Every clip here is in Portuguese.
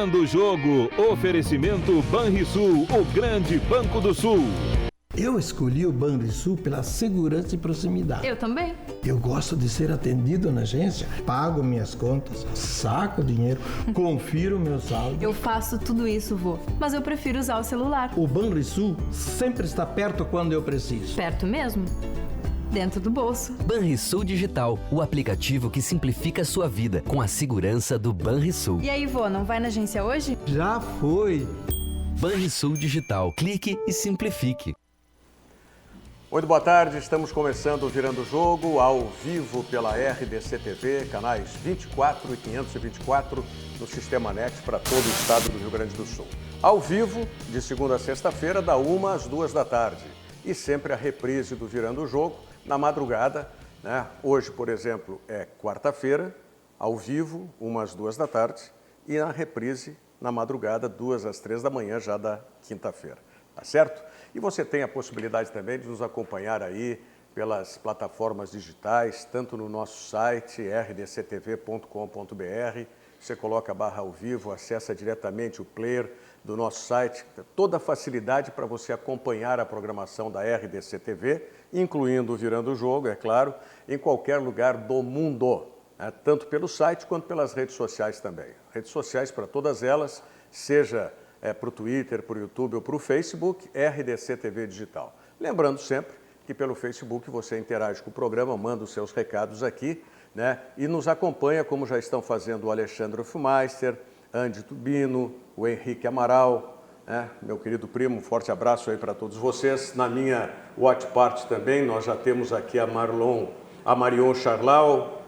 Girando o Jogo. Oferecimento Banrisul, o grande Banco do Sul. Eu escolhi o Banrisul pela segurança e proximidade. Eu também. Eu gosto de ser atendido na agência, pago minhas contas, saco o dinheiro, confiro meu saldo. Eu faço tudo isso, vô, mas eu prefiro usar o celular. O Banrisul sempre está perto quando eu preciso. Perto mesmo? Dentro do bolso. Banrisul Digital, o aplicativo que simplifica a sua vida com a segurança do Banrisul. E aí, vô, não vai na agência hoje? Já foi. Banrisul Digital, clique e simplifique. Muito boa tarde, estamos começando o Virando o Jogo, ao vivo pela RDC TV, canais 24 e 524 no Sistema NET para todo o estado do Rio Grande do Sul. Ao vivo, de segunda a sexta-feira, da 1 às 2 da tarde. E sempre a reprise do Virando o Jogo, na madrugada, né? Hoje, por exemplo, é quarta-feira, ao vivo, 1 às 2 da tarde, e na reprise, na madrugada, 2 às 3 da manhã, já da quinta-feira. Tá certo? E você tem a possibilidade também de nos acompanhar aí pelas plataformas digitais, tanto no nosso site, rdctv.com.br. Você coloca a barra ao vivo, acessa diretamente o player do nosso site. Toda a facilidade para você acompanhar a programação da RDC TV, incluindo o Virando o Jogo, é claro, em qualquer lugar do mundo, né? Tanto pelo site quanto pelas redes sociais também. Redes sociais para todas elas, seja para o Twitter, para o YouTube ou para o Facebook, RDC TV Digital. Lembrando sempre que pelo Facebook você interage com o programa, manda os seus recados aqui, né? E nos acompanha, como já estão fazendo o Alexandre Hofmeister, Andy Tubino, o Henrique Amaral, né? Meu querido primo, um forte abraço aí para todos vocês. Na minha watch party também, nós já temos aqui a Marion Charlau,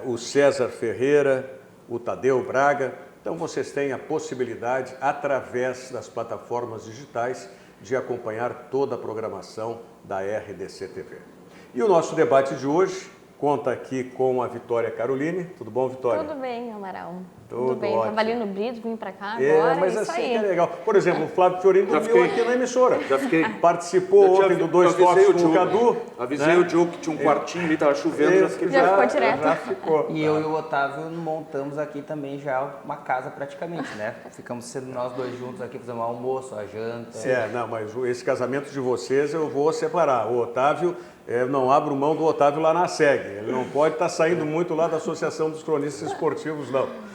o César Ferreira, o Tadeu Braga. Então, vocês têm a possibilidade, através das plataformas digitais, de acompanhar toda a programação da RDC TV. E o nosso debate de hoje conta aqui com a Vitória Caroline. Tudo bom, Vitória? Tudo bem, Amaral. Tudo bem. ótimo. Tava ali no Brito, vim pra cá agora, mas isso assim aí. que é legal. Por exemplo, o Flávio Fiorino dormiu aqui na emissora. Já fiquei. Participou ontem do Dois Toques com o Cadu. Avisei o Diogo que tinha um quartinho ali, tava chovendo. Já ficou direto. Já ficou. E eu e o Otávio montamos aqui também já uma casa praticamente, né? Ficamos sendo nós dois juntos aqui, fazendo um almoço, a janta. Não, mas esse casamento de vocês eu vou separar. O Otávio, eu não abro mão do Otávio lá na SEG. Ele não pode estar saindo muito lá da Associação dos Cronistas Esportivos, não.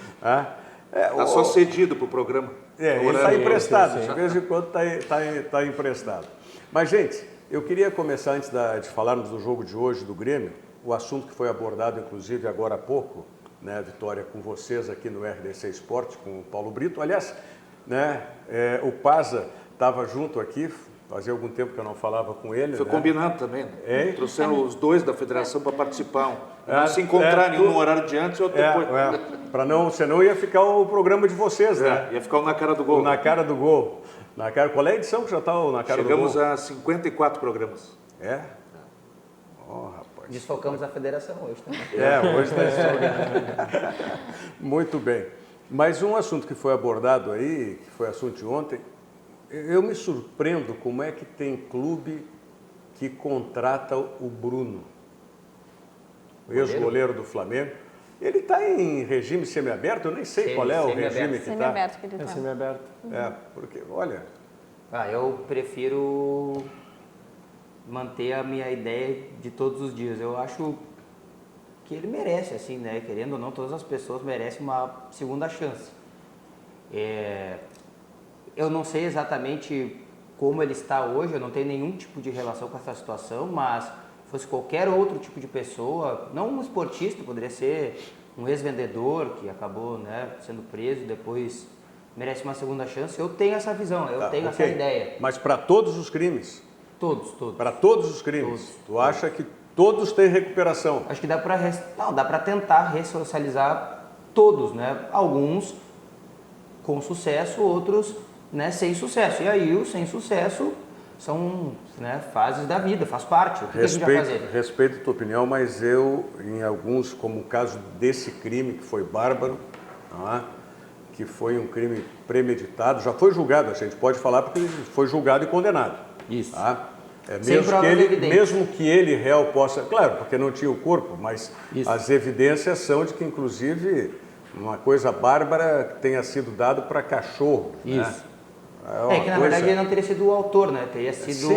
Está só cedido para o programa. Ele está emprestado, de vez em quando está emprestado. Mas, gente, eu queria começar, antes de falarmos do jogo de hoje do Grêmio, o assunto que foi abordado, inclusive, agora há pouco, né, Vitória, com vocês aqui no RDC Esporte, com o Paulo Brito. Aliás, né, o Paza estava junto aqui, fazia algum tempo que eu não falava com ele. Foi combinado também. Hein? Trouxeram os dois da federação para participar. Não se encontrar nenhum no horário de antes ou depois. Para não, senão ia ficar o programa de vocês, né? Ia ficar um na cara do gol. Na cara do gol. Qual é a edição que já está na cara do gol? Chegamos a 54 programas. Rapaz. Desfocamos a federação hoje também. Hoje está desfocado. Muito bem. Mas um assunto que foi abordado aí, que foi assunto de ontem, eu me surpreendo como é que tem clube que contrata o Bruno, o ex-goleiro do Flamengo. Ele está em regime semiaberto, eu nem sei qual é o regime que está. Semiaberto que ele tá. Semiaberto. Porque, olha... Eu prefiro manter a minha ideia de todos os dias. Eu acho que ele merece, assim, né? Querendo ou não, todas as pessoas merecem uma segunda chance. Eu não sei exatamente como ele está hoje, eu não tenho nenhum tipo de relação com essa situação, mas fosse qualquer outro tipo de pessoa, não um esportista, poderia ser um ex-vendedor que acabou, né, sendo preso, depois merece uma segunda chance. Eu tenho essa visão, eu tenho essa ideia. Mas para todos os crimes? Todos. Para todos os crimes? Tu acha que todos têm recuperação? Acho que dá para tentar ressocializar todos, né? Alguns com sucesso, outros, né, sem sucesso. E aí os sem sucesso são, né, fases da vida, faz parte. O que a gente vai fazer? Respeito a tua opinião, mas eu, em alguns, como o caso desse crime que foi bárbaro, que foi um crime premeditado, já foi julgado, a gente pode falar porque ele foi julgado e condenado. Isso. Mesmo que ele, réu, possa... Claro, porque não tinha o corpo, mas as evidências são de que, inclusive, uma coisa bárbara que tenha sido dado para cachorro. Isso. Né? Que na verdade ele não teria sido o autor, né? Teria sido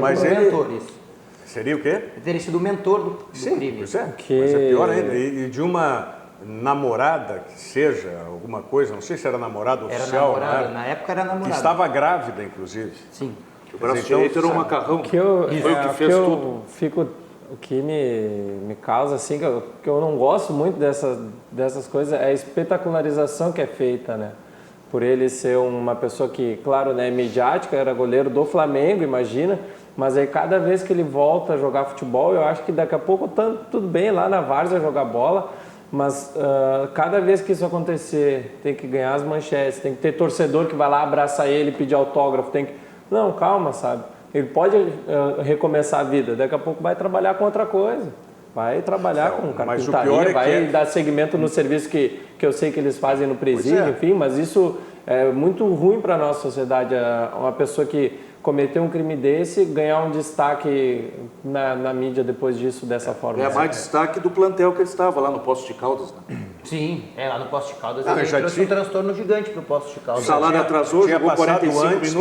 mas o mentor. Isso. Seria o quê? Ele teria sido o mentor do crime. Mas é pior ainda. E de uma namorada que seja alguma coisa, não sei se era namorada oficial. Era namorada, na época era namorada. Que estava grávida, inclusive. Sim. O braço direito era um macarrão. Foi o que fez tudo. O que me causa, assim, que eu não gosto muito dessas coisas, é a espetacularização que é feita, né? Por ele ser uma pessoa que, claro, né, midiática, era goleiro do Flamengo, imagina, mas aí cada vez que ele volta a jogar futebol, eu acho que daqui a pouco tá tudo bem lá na várzea jogar bola, mas cada vez que isso acontecer, tem que ganhar as manchetes, tem que ter torcedor que vai lá abraçar ele, pedir autógrafo, tem que... Não, calma, sabe? Ele pode recomeçar a vida, daqui a pouco vai trabalhar com outra coisa. Vai trabalhar com carpintaria, vai dar seguimento no serviço que eu sei que eles fazem no presídio, enfim, mas isso é muito ruim para a nossa sociedade. Uma pessoa que cometeu um crime desse ganhar um destaque na mídia depois disso, dessa forma. É mais destaque do plantel que ele estava lá no Poço de Caldas, né? Sim, lá no Poço de Caldas ele trouxe um transtorno gigante para o Poço de Caldas. O salário atrasou, jogou 45 minutos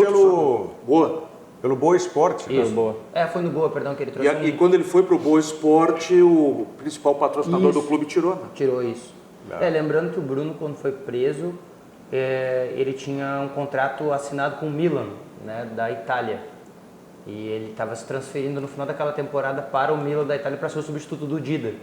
pelo Boa Esporte. Isso. Boa. Foi no Boa, perdão, que ele trouxe. E quando ele foi pro Boa Esporte, o principal patrocinador do clube tirou, né? Tirou isso. Lembrando que o Bruno, quando foi preso, ele tinha um contrato assinado com o Milan, né, da Itália. E ele estava se transferindo no final daquela temporada para o Milan da Itália para ser o substituto do Dida.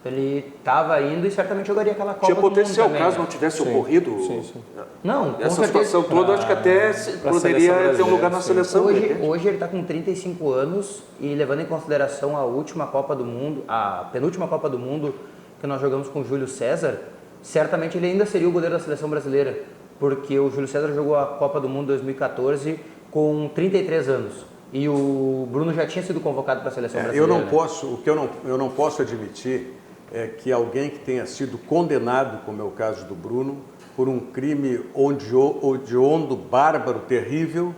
Ele estava indo e certamente jogaria aquela Copa do Mundo também. Tinha potencial, caso não tivesse ocorrido. Sim. Não, essa situação toda, acho que até poderia ter um lugar na seleção. Hoje ele está com 35 anos e levando em consideração a última Copa do Mundo, a penúltima Copa do Mundo que nós jogamos com o Júlio César, certamente ele ainda seria o goleiro da seleção brasileira, porque o Júlio César jogou a Copa do Mundo 2014 com 33 anos. E o Bruno já tinha sido convocado para a seleção brasileira. O que eu não posso admitir é que alguém que tenha sido condenado, como é o caso do Bruno, por um crime hediondo, bárbaro, terrível,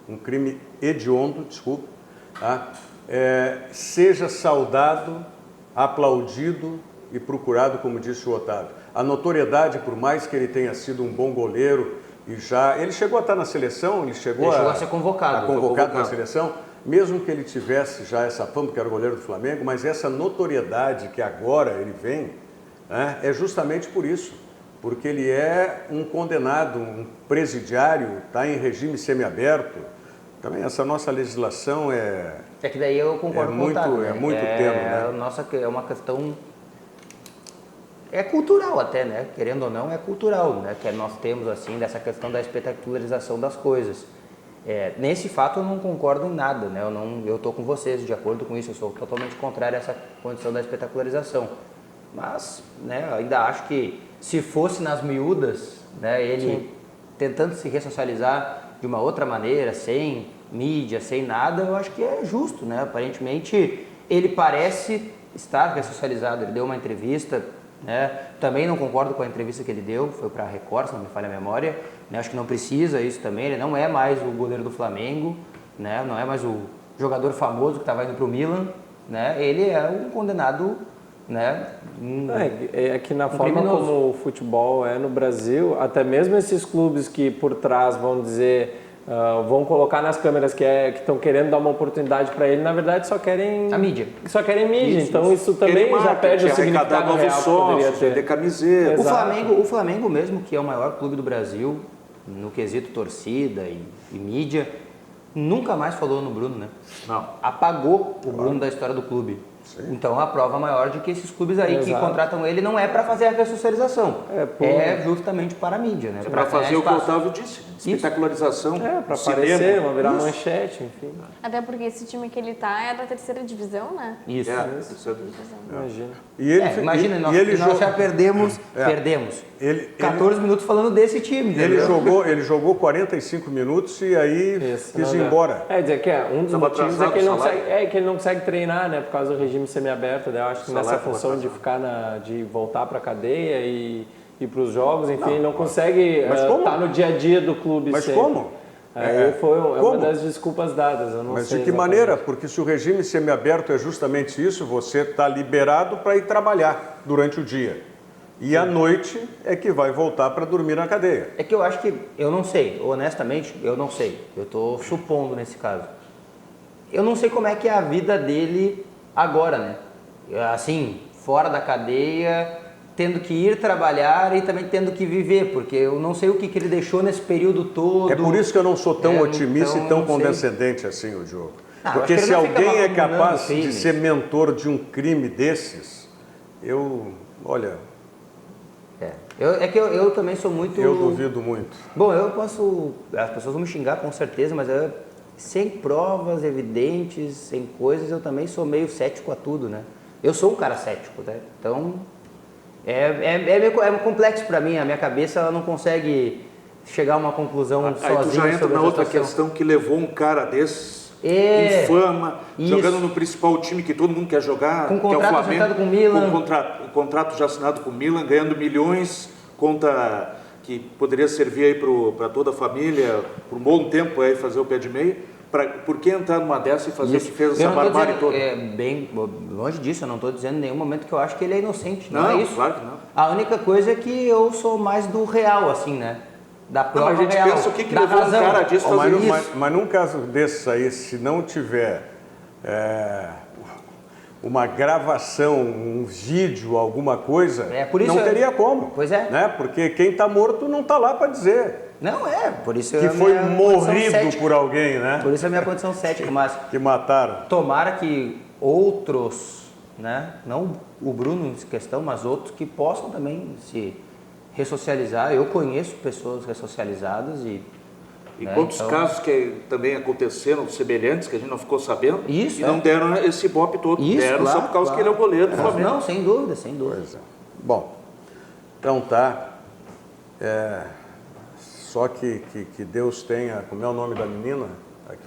um crime hediondo, desculpa, seja saudado, aplaudido e procurado, como disse o Otávio. A notoriedade, por mais que ele tenha sido um bom goleiro, ele chegou a estar na seleção, ele chegou a ser convocado na seleção, mesmo que ele tivesse já essa fama, que era o goleiro do Flamengo, mas essa notoriedade que agora ele vem, é justamente por isso, porque ele é um condenado, um presidiário, está em regime semiaberto. Também essa nossa legislação é que daí eu concordo com o Otávio, né? É muito tênue, né? É uma questão... É cultural até, né? Querendo ou não, é cultural, né? Que nós temos, assim, dessa questão da espetacularização das coisas. Nesse fato eu não concordo em nada, né? Eu estou com vocês, de acordo com isso, eu sou totalmente contrário a essa condição da espetacularização. Mas, né, ainda acho que se fosse nas miúdas, né, ele tentando se ressocializar de uma outra maneira, sem mídia, sem nada, eu acho que é justo, né? Aparentemente ele parece estar ressocializado, ele deu uma entrevista, né? Também não concordo com a entrevista que ele deu, foi para a Record, se não me falha a memória, né? Acho que não precisa isso também, ele não é mais o goleiro do Flamengo, né? Não é mais o jogador famoso que estava indo para o Milan, né? Ele é um condenado, né? É que na forma como o futebol é no Brasil, até mesmo esses clubes que por trás vão dizer... vão colocar nas câmeras que estão querendo dar uma oportunidade para ele, na verdade só querem... A mídia. Só querem mídia, então isso também já perde o significado real que poderia ter. De camiseta. O Flamengo mesmo, que é o maior clube do Brasil, no quesito torcida e mídia, nunca mais falou no Bruno, né? Não. Apagou o Bruno da história do clube. Sim. Então a prova maior de que esses clubes aí que contratam ele não é para fazer a ressocialização, é justamente para a mídia, né? É para fazer o que o Otávio disse, espetacularização. Para aparecer, não virar manchete, enfim. Até porque esse time que ele tá é da terceira divisão, né? Isso. Terceira divisão. Imagina. Imagina, nós já perdemos 14 minutos falando desse time. Ele jogou 45 minutos e aí quis ir embora. Dizer que um dos motivos é que ele não consegue treinar, né? Por causa do regime semiaberto, né? Eu acho que nessa função de de voltar para a cadeia e ir para os jogos, enfim, ele não consegue estar no dia a dia do clube. Mas sempre. como? Foi uma das desculpas dadas. Eu não Mas sei de que exatamente. maneira? Porque se o regime semiaberto é justamente isso, você está liberado para ir trabalhar durante o dia. E à noite é que vai voltar para dormir na cadeia. É que eu acho que, eu não sei, honestamente, eu não sei. Eu estou supondo nesse caso. Eu não sei como é que é a vida dele agora, né? Assim, fora da cadeia, tendo que ir trabalhar e também tendo que viver, porque eu não sei o que ele deixou nesse período todo. É por isso que eu não sou tão otimista então, e tão não sei. condescendente assim, o Diogo. acho Porque que se ele não fica alguém é acumulando capaz de crimes. ser mentor de um crime desses, olha, É que eu também sou muito... eu duvido muito. Bom, eu posso... As pessoas vão me xingar com certeza, mas sem provas evidentes, sem coisas, eu também sou meio cético a tudo, né? Eu sou um cara cético, né? Então, é complexo para mim. A minha cabeça ela não consegue chegar a uma conclusão Aí sozinha tu já entra sobre na essa outra situação. questão que levou um cara desses, infama, isso. jogando no principal time que todo mundo quer jogar, Com que é o contrato Flamengo, assinado com o Milan. com contrato já assinado com o Milan, ganhando milhões, conta que poderia servir aí para toda a família, por um bom tempo aí fazer o pé de meia. Por que entrar numa dessa e fazer o que fez essa barbárie toda? Bem longe disso, eu não estou dizendo em nenhum momento que eu acho que ele é inocente, não é isso. Claro que não. A única coisa é que eu sou mais do real, assim, né? Da prova Não, a gente real. pensa o que da levou razão. um cara disso a fazer isso. Mas num caso desses aí, se não tiver uma gravação, um vídeo, alguma coisa, por isso não teria como. Pois é. Né? Porque quem está morto não está lá para dizer. Não, por isso Que a foi minha condição morrido cética. por alguém, né? Por isso a minha condição cética, mas Que mataram. tomara que outros, né? Não o Bruno em questão, mas outros que possam também se ressocializar. Eu conheço pessoas ressocializadas e quantos casos que também aconteceram semelhantes, que a gente não ficou sabendo, Isso, e não deram esse ibope todo, deram claro, só por causa que ele é o goleiro do Flamengo. Não, sem dúvida, sem dúvida. Pois é. Bom, então tá. Só que Deus tenha... Como é o nome da menina?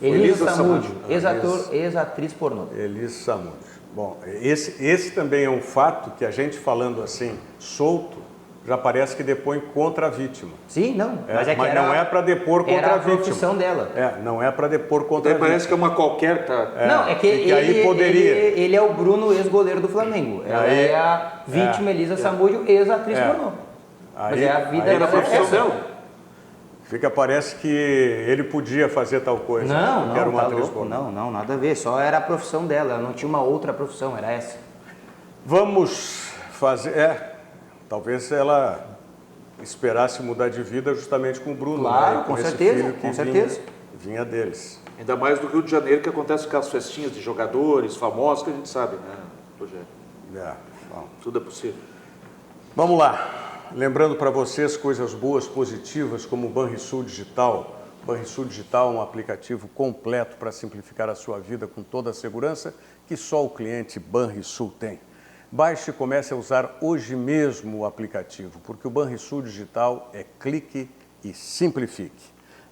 Elisa Samúdio, ex-ator, ex-atriz pornô. Elisa Samúdio. Bom, esse também é um fato que a gente falando assim, solto, já parece que depõe contra a vítima. Sim, não. Mas não é para depor contra a vítima. Era a profissão dela. Não é para depor contra a vítima. Parece que é uma qualquer... Não, é que aí poderia. Ele é o Bruno, ex-goleiro do Flamengo. Ela é a vítima Elisa Samúdio, ex-atriz pornô. Mas é a vida Era a dela. profissão dela. Parece que ele podia fazer tal coisa. Não, era uma tá atriz louco. pornô. Não, nada a ver. Só era a profissão dela. Ela não tinha uma outra profissão, era essa. Vamos fazer... Talvez ela esperasse mudar de vida justamente com o Bruno. Claro, né? com esse certeza, filho que com certeza. Vinha deles. Ainda mais do Rio de Janeiro, que acontece com as festinhas de jogadores famosos, que a gente sabe, né, Rogério? Bom. Tudo é possível. Vamos lá. Lembrando para vocês coisas boas, positivas, como o Banrisul Digital. O Banrisul Digital é um aplicativo completo para simplificar a sua vida com toda a segurança que só o cliente Banrisul tem. Baixe e comece a usar hoje mesmo o aplicativo, porque o Banrisul Digital é clique e simplifique.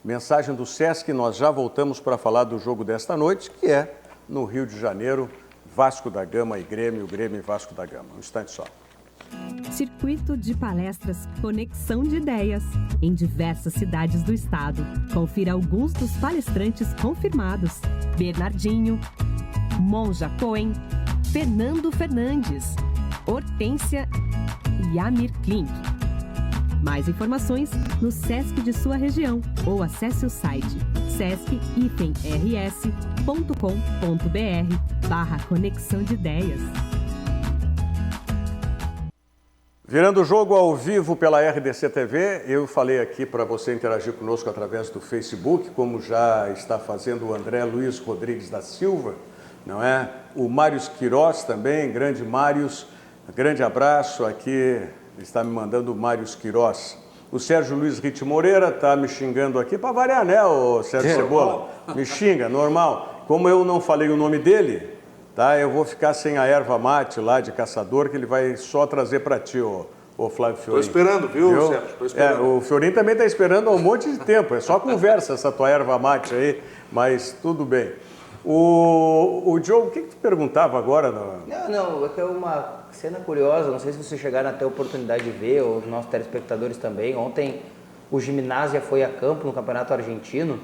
Mensagem do Sesc, nós já voltamos para falar do jogo desta noite, que é no Rio de Janeiro, Vasco da Gama e Grêmio e Vasco da Gama. Um instante só. Circuito de palestras Conexão de Ideias, em diversas cidades do estado. Confira alguns dos palestrantes confirmados: Bernardinho, Monja Cohen, Fernando Fernandes, Hortência e Amir Klink. Mais informações no Sesc de sua região ou acesse o site sesc-rs.com.br/conexão de ideias. Virando o jogo ao vivo pela RDC TV, eu falei aqui para você interagir conosco através do Facebook, como já está fazendo o André Luiz Rodrigues da Silva, não é? O Mários Queiroz também, grande Mários, grande abraço, aqui está me mandando o Mários Queiroz. O Sérgio Luiz Ritt Moreira está me xingando aqui, para variar, né, o Sérgio Cebola? Me xinga, normal. Como eu não falei o nome dele, tá? Eu vou ficar sem a erva mate lá de caçador, que ele vai só trazer para ti, o Flávio Fiorin. Estou esperando, viu, Sérgio? Estou esperando. O Fiorin também está esperando há um monte de tempo, é só conversa essa tua erva mate aí, mas tudo bem. O Diogo, o que tu perguntava agora? Não, é que é uma cena curiosa, não sei se vocês chegaram a ter a oportunidade de ver, ou os nossos telespectadores também. Ontem o Gimnasia foi a campo no Campeonato Argentino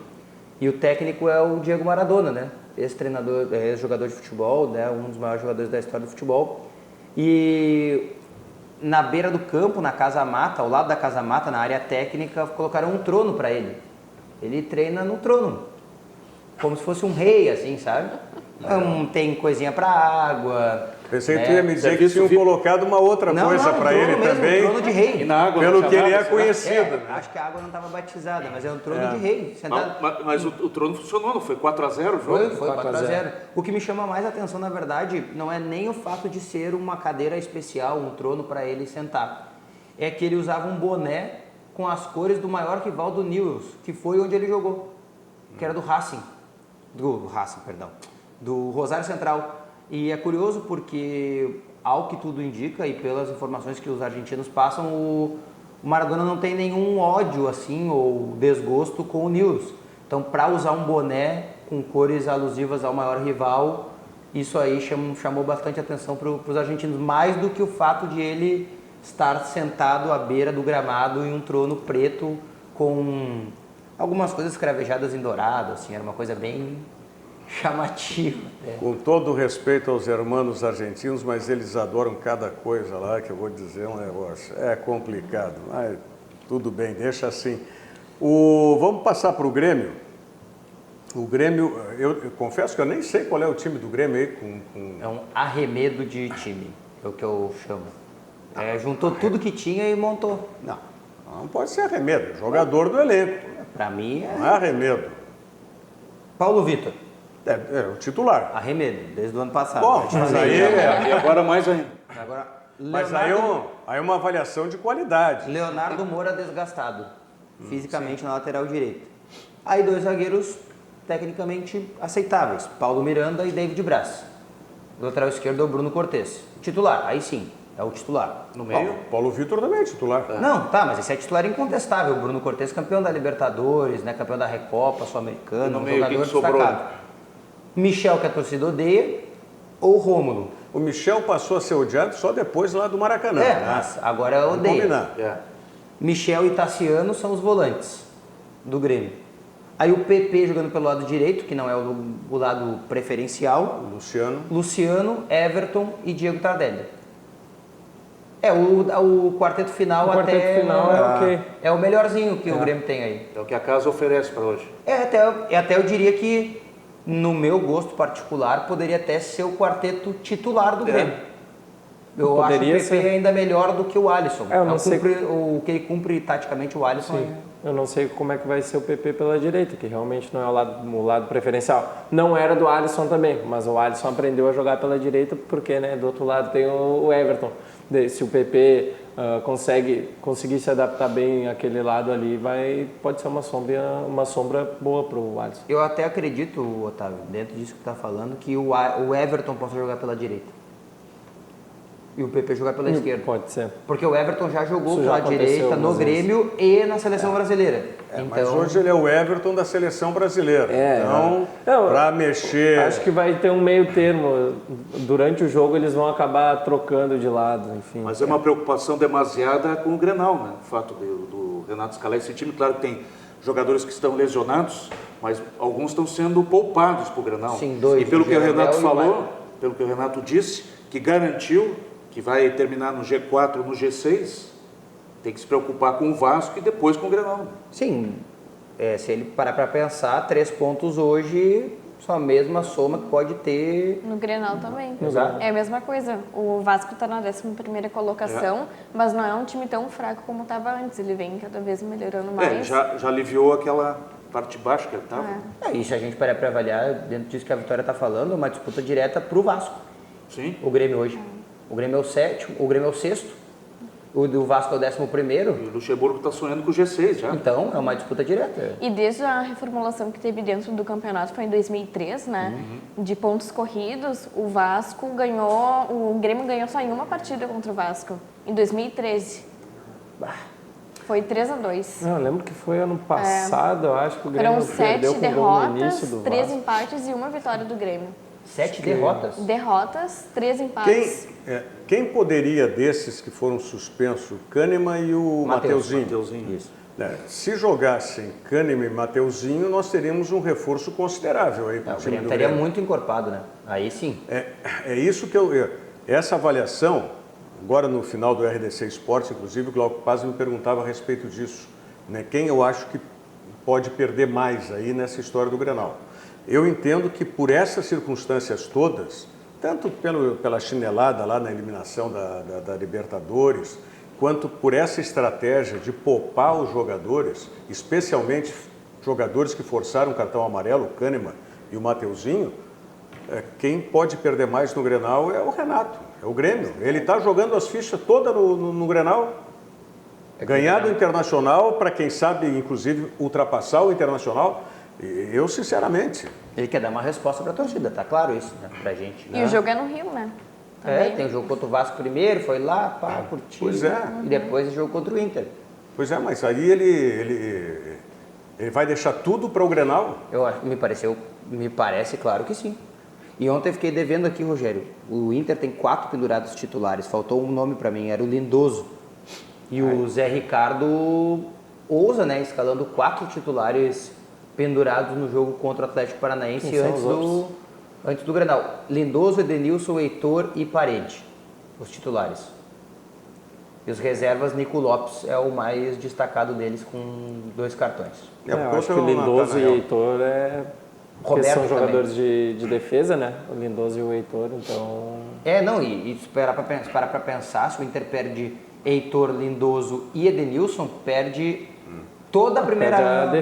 e o técnico é o Diego Maradona, né? Ex-jogador de futebol, né? Um dos maiores jogadores da história do futebol. E na beira do campo, na Casa Mata, ao lado da Casa Mata, na área técnica, colocaram um trono para ele. Ele treina no trono, como se fosse um rei, assim, sabe? Tem coisinha para água. Pensei que tu ia me dizer que tinham colocado uma outra coisa para ele mesmo, também. Um trono de rei. E na água Pelo que ele é conhecido. É, acho que a água não estava batizada, mas é um trono de rei. Sentado. Mas o trono funcionou, não foi 4-0 o jogo? Foi 4-0. O que me chama mais atenção, na verdade, não é nem o fato de ser uma cadeira especial, um trono para ele sentar. É que ele usava um boné com as cores do maior rival do Newell's, que foi onde ele jogou, que era do Racing. Do Rosário Central. E é curioso porque, ao que tudo indica e pelas informações que os argentinos passam, o Maradona não tem nenhum ódio assim ou desgosto com o Newell's. Então, para usar um boné com cores alusivas ao maior rival, isso aí chamou bastante atenção para os argentinos, mais do que o fato de ele estar sentado à beira do gramado em um trono preto com algumas coisas cravejadas em dourado, assim, era uma coisa bem chamativa. Com todo respeito aos hermanos argentinos, mas eles adoram cada coisa lá, que eu vou dizer um negócio. É complicado, mas tudo bem, deixa assim. Vamos passar para o Grêmio. O Grêmio, eu confesso que eu nem sei qual é o time do Grêmio aí. É um arremedo de time, é o que eu chamo. Juntou tudo que tinha e montou. Não pode ser arremedo, jogador do elenco. Para mim não é arremedo. Paulo Vitor. É o titular. Arremedo, desde o ano passado. Bom, mas aí E agora mais ainda. Mas aí é uma avaliação de qualidade. Leonardo Moura desgastado, fisicamente na lateral direita. Aí 2 zagueiros tecnicamente aceitáveis, Paulo Miranda e David Braz. Do lateral esquerdo é o Bruno Cortes. Titular, aí sim, é o titular. No meio? Paulo Vitor também é titular. Não, tá, mas esse é titular incontestável. O Bruno Cortes, campeão da Libertadores, né, campeão da Recopa, Sul-Americana, um jogador destacado. Michel, que a torcida odeia, ou Rômulo. O Michel passou a ser odiado só depois lá do Maracanã. Mas agora odeia. Michel e Tassiano são os volantes do Grêmio. Aí o PP jogando pelo lado direito, que não é o lado preferencial. Luciano, Everton e Diego Tardelli. O quarteto final é o melhorzinho que o Grêmio tem aí. É o que a casa oferece para hoje. Até eu diria que, no meu gosto particular, poderia até ser o quarteto titular do Grêmio. Eu acho que o PP é ainda melhor do que o Alisson. O que ele cumpre taticamente o Alisson. Eu não sei como é que vai ser o PP pela direita, que realmente não é o lado preferencial. Não era do Alisson também, mas o Alisson aprendeu a jogar pela direita porque, né, do outro lado tem o Everton. Se o PP conseguir se adaptar bem àquele lado ali, pode ser uma sombra boa para o Alisson. Eu até acredito, Otávio, dentro disso que tu está falando, que o Everton possa jogar pela direita. E o PP jogar pela esquerda. Pode ser. Porque o Everton já jogou pela direita no Grêmio e na seleção brasileira. Mas hoje ele é o Everton da seleção brasileira. Para mexer... Acho que vai ter um meio termo. Durante o jogo eles vão acabar trocando de lado, enfim. Mas é uma preocupação demasiada com o Grenal, né? O fato do Renato escalar esse time. Claro que tem jogadores que estão lesionados, mas alguns estão sendo poupados para o Grenal. Sim, 2. E pelo que o Renato falou, pelo que o Renato disse, que garantiu que vai terminar no G4, no G6, tem que se preocupar com o Vasco e depois com o Grenal. Sim, se ele parar para pensar, 3 pontos hoje são a mesma soma que pode ter... No Grenal também. Exato. É a mesma coisa. O Vasco está na 11ª colocação, mas não é um time tão fraco como estava antes. Ele vem cada vez melhorando mais. Já aliviou aquela parte baixa que ele estava. E se a gente parar para avaliar, dentro disso que a Vitória está falando, é uma disputa direta para o Vasco. Sim. O Grêmio hoje. O Grêmio é o 7º, o Grêmio é o 6º, o do Vasco é o 11º. E o Luxemburgo está sonhando com o G6 já. Então, é uma disputa direta. E desde a reformulação que teve dentro do campeonato, foi em 2003, né? De pontos corridos, o Grêmio ganhou só em uma partida contra o Vasco, em 2013. Foi 3-2. Eu lembro que foi ano passado, eu acho que o Grêmio perdeu com o gol no início do Vasco. 3 empates e 1 vitória do Grêmio. 7 derrotas? Derrotas, 3 empates. Quem poderia desses que foram suspensos, Kahneman e o Mateuzinho? Isso. Se jogassem Kahneman e Mateuzinho, nós teríamos um reforço considerável aí para o time do Grêmio. Estaria muito encorpado, né? Aí sim. É isso que essa avaliação, agora no final do RDC Esporte, inclusive, o Glauco Paz me perguntava a respeito disso, né? Quem eu acho que pode perder mais aí nessa história do Grenal. Eu entendo que por essas circunstâncias todas, tanto pela chinelada lá na eliminação da Libertadores, quanto por essa estratégia de poupar os jogadores, especialmente jogadores que forçaram o cartão amarelo, o Kahneman e o Mateuzinho, quem pode perder mais no Grenal é o Renato, é o Grêmio. Ele está jogando as fichas todas no Grenal. Ganhar do Internacional, para quem sabe, inclusive, ultrapassar o Internacional, eu, sinceramente... Ele quer dar uma resposta para a torcida, tá claro isso, né, pra gente. E o jogo é no Rio, né? Tem o jogo contra o Vasco primeiro, foi lá, curtiu. Pois é. E depois o jogo contra o Inter. Pois é, mas aí ele vai deixar tudo para o Grenal? Me parece claro que sim. E ontem eu fiquei devendo aqui, Rogério, o Inter tem 4 pendurados titulares, faltou um nome para mim, era o Lindoso. E o Zé Ricardo ousa, né, escalando 4 titulares pendurados no jogo contra o Atlético Paranaense antes do Grenal. Lindoso, Edenilson, Heitor e Parede, os titulares. E os reservas, Nico Lopes é o mais destacado deles com 2 cartões. Eu acho que o Lindoso e o Heitor porque são jogadores de defesa, né? O Lindoso e o Heitor, então... E esperar para pensar, se o Inter perde Heitor, Lindoso e Edenilson, perde toda a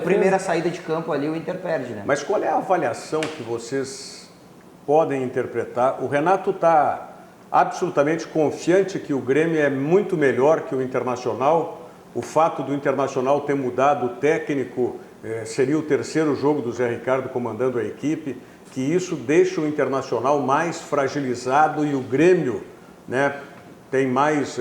primeira saída de campo ali, o Inter perde, né? Mas qual é a avaliação que vocês podem interpretar? O Renato está absolutamente confiante que o Grêmio é muito melhor que o Internacional. O fato do Internacional ter mudado o técnico seria o 3º jogo do Zé Ricardo comandando a equipe, que isso deixa o Internacional mais fragilizado e o Grêmio, né, tem mais...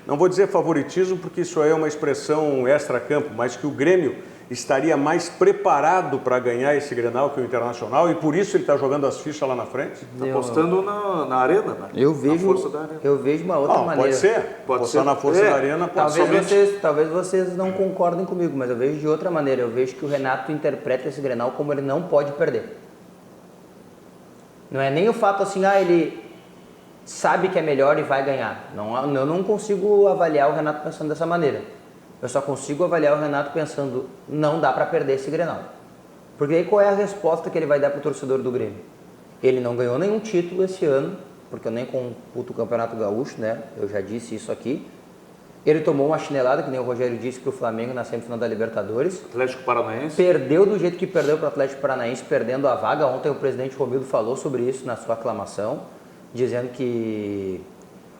não vou dizer favoritismo, porque isso aí é uma expressão extra-campo, mas que o Grêmio estaria mais preparado para ganhar esse Grenal que o Internacional e por isso ele está jogando as fichas lá na frente? Está apostando na arena, né? Na força da arena. Eu vejo uma outra maneira. Pode ser. Apostar na força da arena pode ser. Talvez vocês não concordem comigo, mas eu vejo de outra maneira. Eu vejo que o Renato interpreta esse Grenal como ele não pode perder. Não é nem o fato assim, ele sabe que é melhor e vai ganhar. Eu não consigo avaliar o Renato pensando dessa maneira. Eu só consigo avaliar o Renato pensando, não dá para perder esse Grenal. Porque aí qual é a resposta que ele vai dar para o torcedor do Grêmio? Ele não ganhou nenhum título esse ano, porque eu nem computo o Campeonato Gaúcho, né? Eu já disse isso aqui. Ele tomou uma chinelada, que nem o Rogério disse, para o Flamengo na semifinal da Libertadores. Atlético Paranaense. Perdeu do jeito que perdeu para o Atlético Paranaense, perdendo a vaga. Ontem o presidente Romildo falou sobre isso na sua aclamação, dizendo que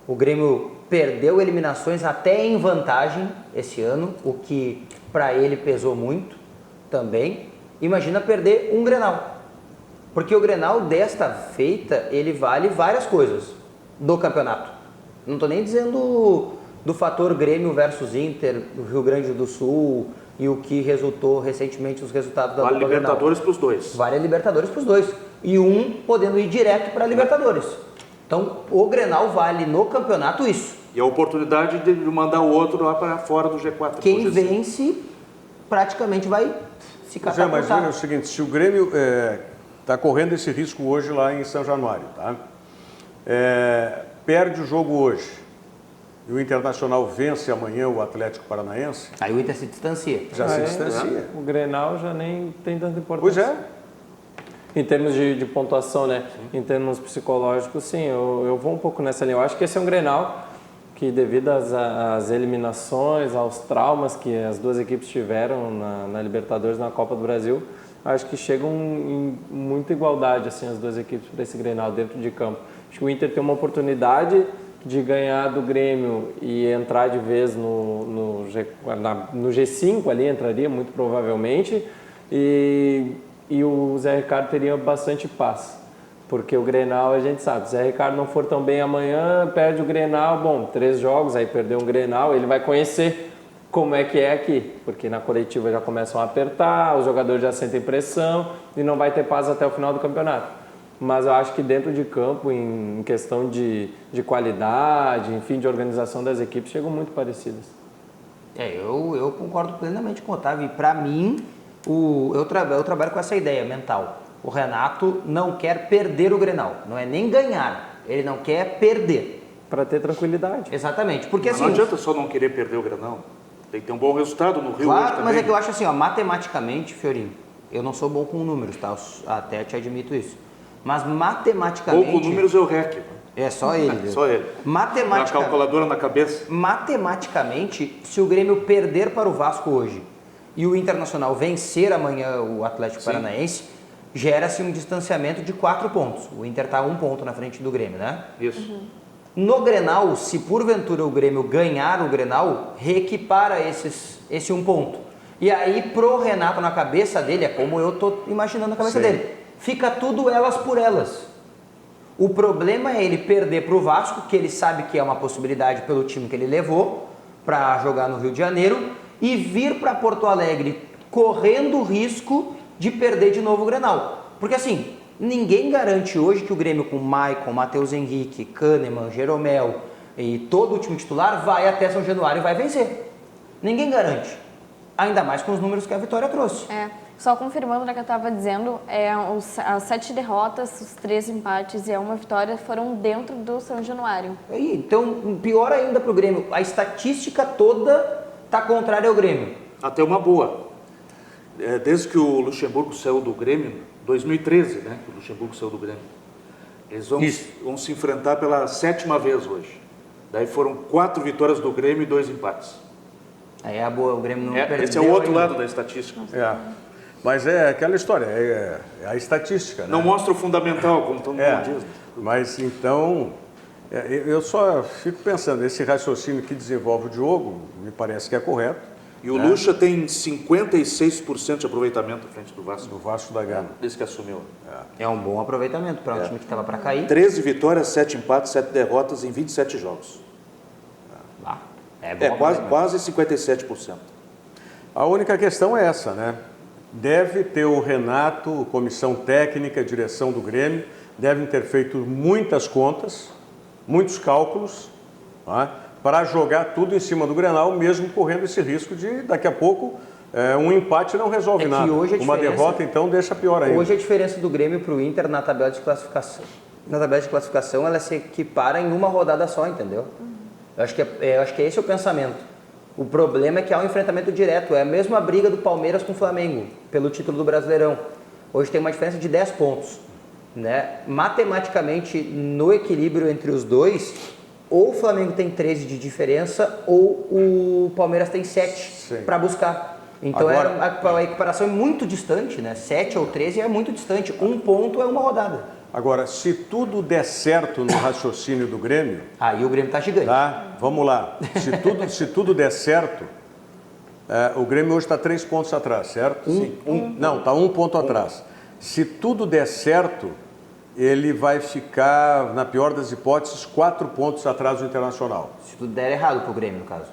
o Grêmio perdeu eliminações até em vantagem esse ano, o que para ele pesou muito também. Imagina perder um Grenal. Porque o Grenal desta feita, ele vale várias coisas do campeonato. Não estou nem dizendo do fator Grêmio versus Inter, do Rio Grande do Sul e o que resultou recentemente os resultados da Vale Libertadores para os dois. Vale Libertadores para os dois. E um podendo ir direto para a Libertadores. Então, o Grenal vale no campeonato isso. E a oportunidade de mandar o outro lá para fora do G4. Quem vence praticamente vai se catapultar. Mas é o seguinte, se o Grêmio está correndo esse risco hoje lá em São Januário, tá? Perde o jogo hoje e o Internacional vence amanhã o Atlético Paranaense... Aí o Inter se distancia. Se distancia. O Grenal já nem tem tanta importância. Pois é. Em termos de pontuação, né? Em termos psicológicos, sim, eu vou um pouco nessa linha. Eu acho que esse é um Grenal que, devido às eliminações, aos traumas que as duas equipes tiveram na Libertadores e na Copa do Brasil, acho que chegam em muita igualdade, assim, as duas equipes para esse Grenal dentro de campo. Acho que o Inter tem uma oportunidade de ganhar do Grêmio e entrar de vez no G5 ali, entraria muito provavelmente, e o Zé Ricardo teria bastante paz, porque o Grenal a gente sabe, se o Zé Ricardo não for tão bem amanhã, perde o Grenal, 3 jogos, aí perdeu um Grenal, ele vai conhecer como é que é aqui, porque na coletiva já começam a apertar, os jogadores já sentem pressão e não vai ter paz até o final do campeonato. Mas eu acho que dentro de campo, em questão de qualidade, enfim, de organização das equipes, chegam muito parecidas. Eu concordo plenamente com o Otávio, e para mim, eu trabalho com essa ideia mental. O Renato não quer perder o Grenal, não é nem ganhar, ele não quer perder. para ter tranquilidade. Exatamente, porque Mas assim... não adianta só não querer perder o Grenal. Tem que ter um bom resultado no Rio hoje Claro, também. mas é que eu acho assim, ó, matematicamente, Fiorinho, eu não sou bom com números, tá? Até te admito isso. Mas matematicamente... Bom com números é o REC. É só ele. Só ele. Na calculadora na cabeça. Matematicamente, se o Grêmio perder para o Vasco hoje e o Internacional vencer amanhã o Atlético Paranaense, gera-se um distanciamento de 4 pontos. O Inter está 1 ponto na frente do Grêmio, né? Isso. No Grenal, se porventura o Grêmio ganhar o Grenal, reequipara esse 1 ponto. E aí, pro Renato, na cabeça dele, é como eu tô imaginando na cabeça dele, fica tudo elas por elas. O problema é ele perder pro Vasco, que ele sabe que é uma possibilidade pelo time que ele levou para jogar no Rio de Janeiro, e vir para Porto Alegre correndo o risco de perder de novo o Grenal. Porque assim, ninguém garante hoje que o Grêmio com Maicon, Matheus Henrique, Kahneman, Jeromel e todo o time titular vai até São Januário e vai vencer. Ninguém garante. Ainda mais com os números que a Vitória trouxe. Só confirmando o que eu estava dizendo, as 7 derrotas, os 3 empates e 1 vitória foram dentro do São Januário. Então, pior ainda para o Grêmio, a estatística toda está contrária ao Grêmio. Até uma boa. Desde que o Luxemburgo saiu do Grêmio, 2013, né, que o Luxemburgo saiu do Grêmio, eles vão se enfrentar pela 7ª vez hoje. Daí foram 4 vitórias do Grêmio e 2 empates. Aí é a boa, o Grêmio não perdeu. Esse é o outro ainda. lado da estatística. Mas é aquela história, é a estatística. Não né? mostra o fundamental, como todo mundo diz. Mas então, eu só fico pensando, esse raciocínio que desenvolve o Diogo, me parece que é correto. E o Lucha tem 56% de aproveitamento à frente do Vasco. Do Vasco da Gama. Desde que assumiu. É um bom aproveitamento para um time que estava para cair. 13 vitórias, 7 empates, 7 derrotas em 27 jogos. É bom quase 57%. A única questão é essa, né? Deve ter o Renato, comissão técnica, direção do Grêmio, devem ter feito muitas contas, muitos cálculos, para jogar tudo em cima do Grenal, mesmo correndo esse risco de, daqui a pouco, um empate não resolve nada. Uma derrota, então, deixa pior ainda. Hoje a diferença do Grêmio para o Inter na tabela de classificação. Na tabela de classificação, ela se equipara em uma rodada só, entendeu? Eu acho que esse é o pensamento. O problema é que há um enfrentamento direto. É a mesma briga do Palmeiras com o Flamengo, pelo título do Brasileirão. Hoje tem uma diferença de 10 pontos. Né? Matematicamente, no equilíbrio entre os dois, ou o Flamengo tem 13 de diferença, ou o Palmeiras tem 7 para buscar. Então a equiparação é muito distante, né? 7 ou 13 é muito distante. 1 ponto é uma rodada. Agora, se tudo der certo no raciocínio do Grêmio... Aí o Grêmio está gigante. Tá? Vamos lá. Se tudo der certo, o Grêmio hoje está 3 pontos atrás, certo? Não, está 1 ponto atrás. Se tudo der certo, ele vai ficar, na pior das hipóteses, 4 pontos atrás do Internacional. Se tudo der errado para o Grêmio, no caso.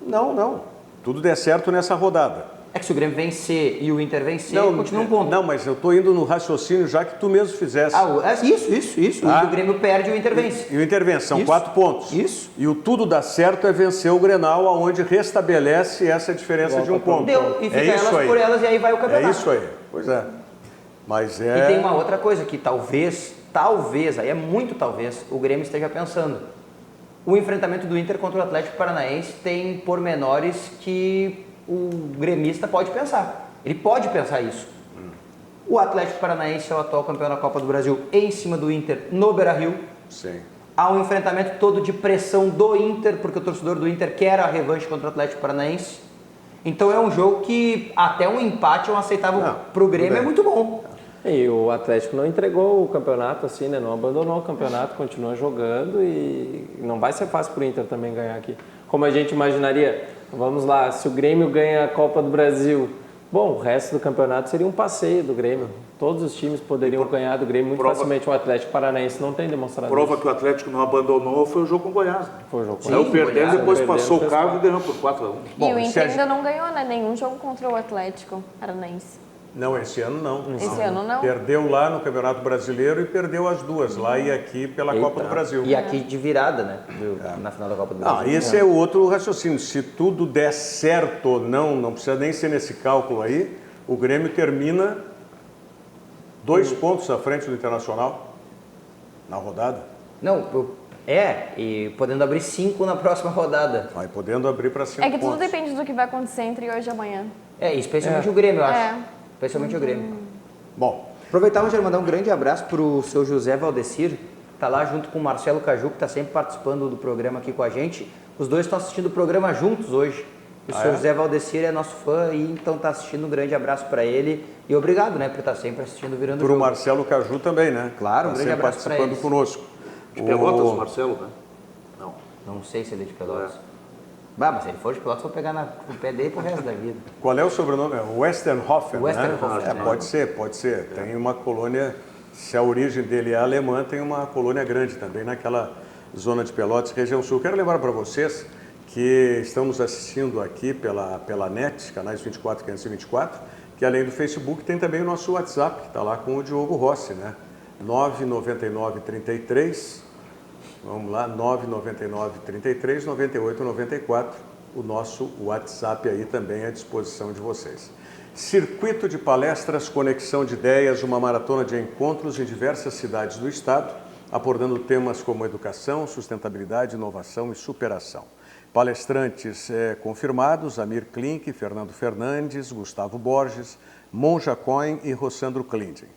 Não. Tudo der certo nessa rodada. É que se o Grêmio vencer e o Inter vencer, continua 1 ponto. Não, mas eu estou indo no raciocínio já que tu mesmo fizesse. Isso. O Grêmio perde e o Inter vence. E o Inter vence, são 4 pontos. Isso. E o tudo dá certo é vencer o Grenal, onde restabelece essa diferença de 1 ponto. E fica elas por elas e aí vai o campeonato. É isso aí, pois é. Mas E tem uma outra coisa que talvez, aí é muito talvez, o Grêmio esteja pensando. O enfrentamento do Inter contra o Atlético Paranaense tem pormenores que o gremista pode pensar. Ele pode pensar isso. O Atlético Paranaense é o atual campeão da Copa do Brasil em cima do Inter no Beira-Rio. Sim. Há um enfrentamento todo de pressão do Inter, porque o torcedor do Inter quer a revanche contra o Atlético Paranaense. Então é um jogo que até um empate é um aceitável para o Grêmio, é muito bom. E o Atlético não entregou o campeonato assim, né? Não abandonou o campeonato, continua jogando e não vai ser fácil para o Inter também ganhar aqui. Como a gente imaginaria, vamos lá, se o Grêmio ganha a Copa do Brasil, bom, o resto do campeonato seria um passeio do Grêmio. Todos os times poderiam ganhar do Grêmio muito facilmente. O Atlético Paranaense não tem demonstrado Prova isso. que o Atlético não abandonou foi o jogo com o Goiás. Né? Foi o jogo com o Goiás. Perdendo, depois passou o cargo e ganhou por 4-1. E o Inter ainda não ganhou, né? Nenhum jogo contra o Atlético Paranaense. Não, esse ano não. Esse ano não. Perdeu lá no Campeonato Brasileiro e perdeu as duas, lá e aqui pela Copa do Brasil. E aqui de virada, né? Na final da Copa do Brasil. Esse é o outro raciocínio. Se tudo der certo, não precisa nem ser nesse cálculo aí, o Grêmio termina 2 pontos à frente do Internacional na rodada. Não, E podendo abrir 5 na próxima rodada. Vai podendo abrir para 5 É que tudo pontos. depende do que vai acontecer entre hoje e amanhã. Especialmente o Grêmio, eu acho. É. Especialmente o Grêmio. Bom, Aproveitar já mandar um grande abraço para o seu José Valdecir, tá lá junto com o Marcelo Caju, que está sempre participando do programa aqui com a gente. Os dois estão assistindo o programa juntos hoje. O seu José Valdecir é nosso fã e então está assistindo. Um grande abraço para ele e obrigado, né, por estar sempre assistindo Virando o Jogo. para o Marcelo Caju também, né? Claro, um Tá grande sempre abraço para participando eles. conosco. De Pelotas, Marcelo, né? Não sei se ele é de Pelotas. Mas se ele for de Pelotas, vou pegar no pé dele pro resto da vida. Qual é o sobrenome? É Westerhoffen, Westerhoffen, né? Pode ser. Tem uma colônia, se a origem dele é alemã, tem uma colônia grande também naquela zona de Pelotas, região sul. Quero lembrar para vocês que estão nos assistindo aqui pela NET, canais 24 e 524, que além do Facebook tem também o nosso WhatsApp, que está lá com o Diogo Rossi, né? 99933... Vamos lá, 999-33-98-94, o nosso WhatsApp aí também à disposição de vocês. Circuito de palestras, conexão de ideias, uma maratona de encontros em diversas cidades do estado, abordando temas como educação, sustentabilidade, inovação e superação. Palestrantes confirmados, Amir Klink, Fernando Fernandes, Gustavo Borges, Monja Cohen e Rossandro Klinden.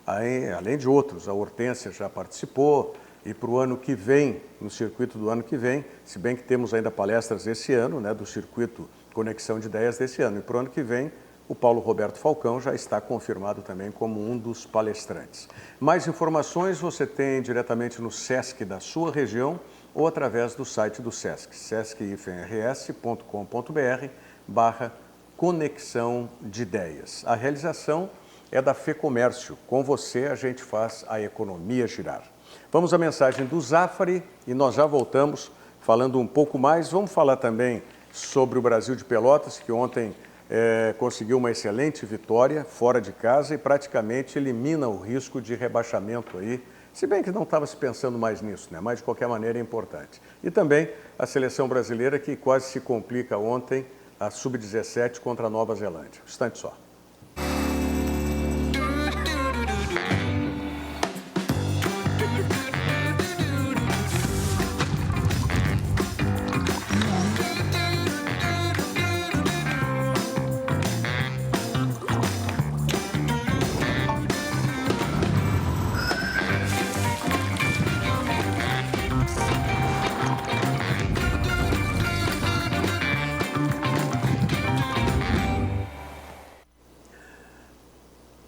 Além de outros, a Hortência já participou. E para o ano que vem, no circuito do ano que vem, se bem que temos ainda palestras esse ano, né, do circuito Conexão de Ideias desse ano. E para o ano que vem, o Paulo Roberto Falcão já está confirmado também como um dos palestrantes. Mais informações você tem diretamente no SESC da sua região ou através do site do SESC, sesc.com.br/conexão de ideias. A realização é da FEComércio. Com você a gente faz a economia girar. Vamos à mensagem do Zafari e nós já voltamos falando um pouco mais. Vamos falar também sobre o Brasil de Pelotas, que ontem conseguiu uma excelente vitória fora de casa e praticamente elimina o risco de rebaixamento aí, se bem que não estava se pensando mais nisso, né? Mas de qualquer maneira é importante. E também a seleção brasileira que quase se complica ontem, a Sub-17 contra a Nova Zelândia. Um instante só.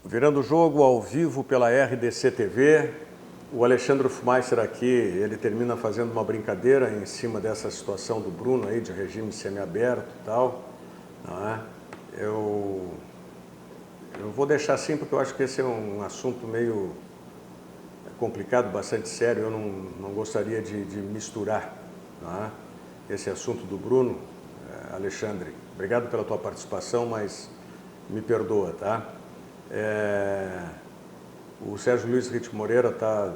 Virando o jogo ao vivo pela RDC TV, o Alexandre Fumeister aqui, ele termina fazendo uma brincadeira em cima dessa situação do Bruno aí, de regime semiaberto e tal. Não é? Eu vou deixar assim porque eu acho que esse é um assunto meio complicado, bastante sério, eu não gostaria de misturar, não é? Esse assunto do Bruno. Alexandre, obrigado pela tua participação, mas me perdoa, tá? O Sérgio Luiz Ritmo Moreira está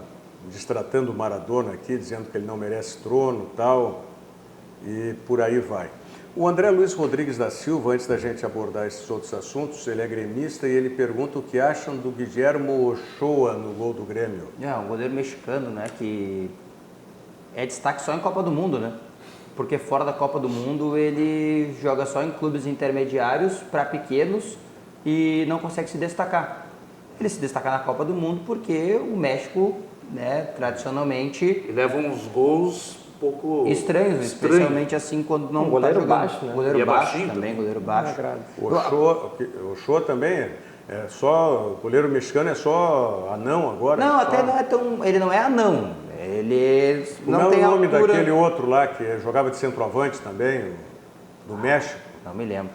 destratando o Maradona aqui, dizendo que ele não merece trono e tal, e por aí vai. O André Luiz Rodrigues da Silva, antes da gente abordar esses outros assuntos, ele é gremista e ele pergunta o que acham do Guillermo Ochoa no gol do Grêmio. Um goleiro mexicano, né, que é destaque só em Copa do Mundo, né? Porque fora da Copa do Mundo ele joga só em clubes intermediários para pequenos e não consegue se destacar. Ele se destaca na Copa do Mundo porque o México, né, tradicionalmente... E leva uns gols pouco... estranhos, especialmente assim quando não goleiro tá jogando. baixo, né? Goleiro E é baixo baixinho também, goleiro baixo. O Ochoa também é só... O goleiro mexicano é só anão agora? Não, só... até não é tão... Ele não é anão. Ele não tem o nome altura... daquele outro lá que jogava de centroavante também, do México? Não me lembro.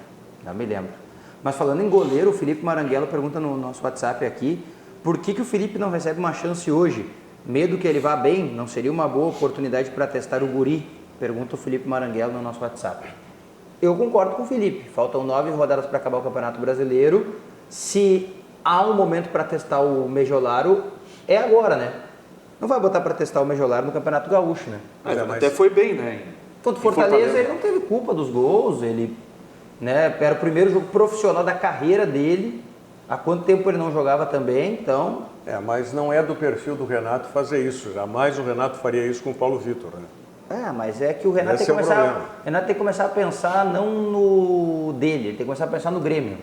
Mas falando em goleiro, o Felipe Maranguelo pergunta no nosso WhatsApp aqui, por que o Felipe não recebe uma chance hoje? Medo que ele vá bem? Não seria uma boa oportunidade para testar o guri? Pergunta o Felipe Maranguelo no nosso WhatsApp. Eu concordo com o Felipe. Faltam 9 rodadas para acabar o Campeonato Brasileiro. Se há um momento para testar o Mejolaro, é agora, né? Não vai botar para testar o Mejolaro no Campeonato Gaúcho, né? Mas até foi bem, né? Contra o Fortaleza, ele não teve culpa dos gols, ele, né, era o primeiro jogo profissional da carreira dele, Há quanto tempo ele não jogava também, então... Mas não é do perfil do Renato fazer isso. Jamais o Renato faria isso com o Paulo Vitor, né? Mas é que o Renato tem que começar a pensar não no dele, ele tem que começar a pensar no Grêmio.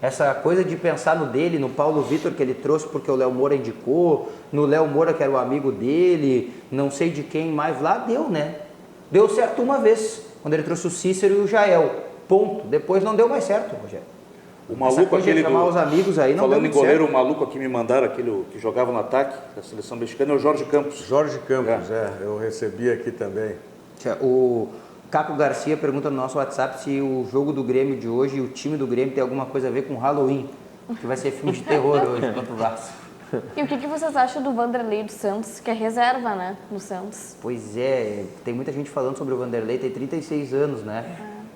Essa coisa de pensar no dele, no Paulo Vitor que ele trouxe porque o Léo Moura indicou, no Léo Moura que era o amigo dele, não sei de quem mais lá, deu, né? Deu certo uma vez, quando ele trouxe o Cícero e o Jael, ponto. Depois não deu mais certo, Rogério. O maluco aquele chamar os amigos aí não falando deu em goleiro, certo. O maluco aqui me mandaram, aquele que jogava no ataque da seleção mexicana, é o Jorge Campos. Jorge Campos, eu recebi aqui também. O Caco Garcia pergunta no nosso WhatsApp se o jogo do Grêmio de hoje e o time do Grêmio tem alguma coisa a ver com Halloween, que vai ser filme de terror hoje contra o Vasco. E o que vocês acham do Vanderlei do Santos, que é reserva, né, no Santos? Pois é, tem muita gente falando sobre o Vanderlei, tem 36 anos, né?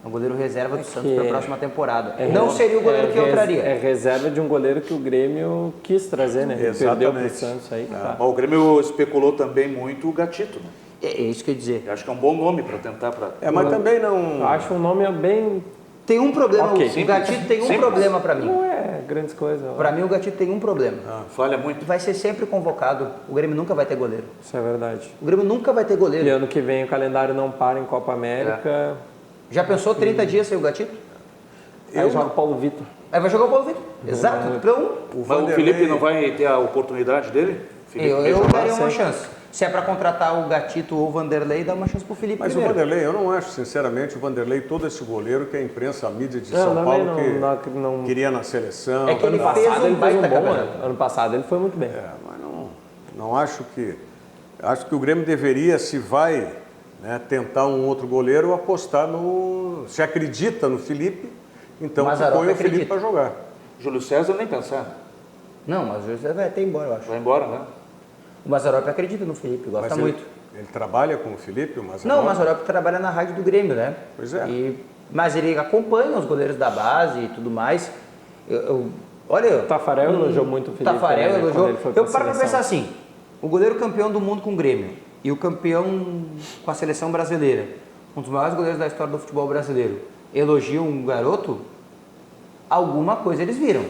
É um goleiro reserva do Santos para a próxima temporada. Não seria o goleiro que eu traria. É reserva de um goleiro que o Grêmio quis trazer, né? Perdeu para o Santos aí. Mas o Grêmio especulou também muito o Gatito, né? É isso que eu ia dizer. Eu acho que é um bom nome para tentar... mas também não... Acho um nome bem... Tem um problema, Okay. O Gatito tem um problema para mim. Não é grandes coisas. Para mim o Gatito tem um problema. Falha muito. Vai ser sempre convocado. O Grêmio nunca vai ter goleiro. Isso é verdade. O Grêmio nunca vai ter goleiro. E ano que vem o calendário não para em Copa América. Já pensou 30 dias sem o Gatito? Aí joga o Paulo Vitor. Aí vai jogar o Paulo Vitor. Exato. Então, o Felipe não vai ter a oportunidade dele? Eu daria uma chance. Se é para contratar o Gatito ou o Vanderlei, dá uma chance pro Felipe Mas primeiro. o Vanderlei, eu não acho, sinceramente, o Vanderlei todo esse goleiro que a imprensa, a mídia de São Paulo que queria na seleção. É que ele fez um baita campeonato. Ano passado ele foi muito bem. Mas não acho que... Acho que o Grêmio deveria, se vai, né, tentar um outro goleiro, apostar no... Se acredita no Felipe, então põe o Felipe para jogar. Júlio César nem pensar. Não, mas o Júlio César vai até embora, eu acho. Vai embora, né? O Mazzaropi acredita no Felipe, gosta muito. Ele trabalha com o Felipe, o Mazzaropi? Não, o Mazzaropi trabalha na rádio do Grêmio, né? Pois é. Mas ele acompanha os goleiros da base e tudo mais. Olha... O Tafarel elogiou muito o Felipe. Tafarel elogiou. Eu paro para pensar assim. assim, o goleiro campeão do mundo com o Grêmio e o campeão com a seleção brasileira, um dos maiores goleiros da história do futebol brasileiro, elogiam um garoto, alguma coisa eles viram.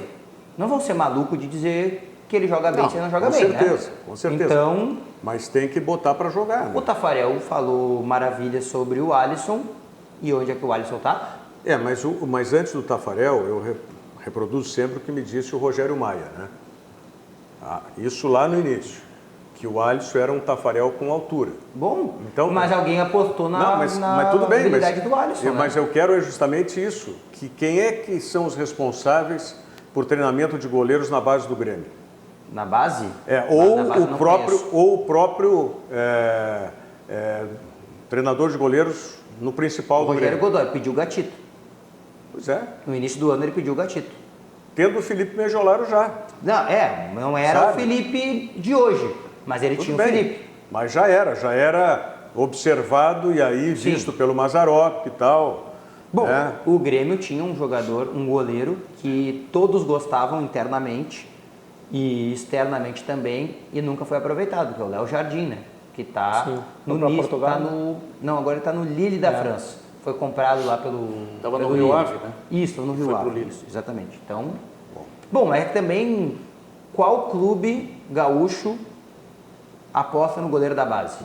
Não vão ser malucos de dizer que ele joga bem, se ele não joga bem, né? Com certeza. Então, mas tem que botar para jogar. Né? O Tafarel falou maravilhas sobre o Alisson. E onde é que o Alisson tá? Mas antes do Tafarel, eu reproduzo sempre o que me disse o Rogério Maia, né? Isso lá no início, que o Alisson era um Tafarel com altura. Bom, então, mas alguém apostou na habilidade do Alisson, né? Mas eu quero justamente isso, que quem é que são os responsáveis por treinamento de goleiros na base do Grêmio? Na base? Ou o próprio treinador de goleiros no principal do Grêmio. Rogério Godoy pediu o Gatito. Pois é. No início do ano ele pediu o Gatito. Tendo o Felipe Mejolaro já. Não era o Felipe de hoje, mas ele tinha o Felipe. Mas já era observado e aí visto pelo Mazzaropi e tal. Bom, o Grêmio tinha um jogador, um goleiro, que todos gostavam internamente e externamente também, e nunca foi aproveitado, que é o Léo Jardim, né? Que está no Nice, não, agora ele está no Lille da França. Foi comprado lá pelo... Estava no Rio Ave, né? Isso, no Rio Ave, exatamente. Então, mas também, qual clube gaúcho aposta no goleiro da base?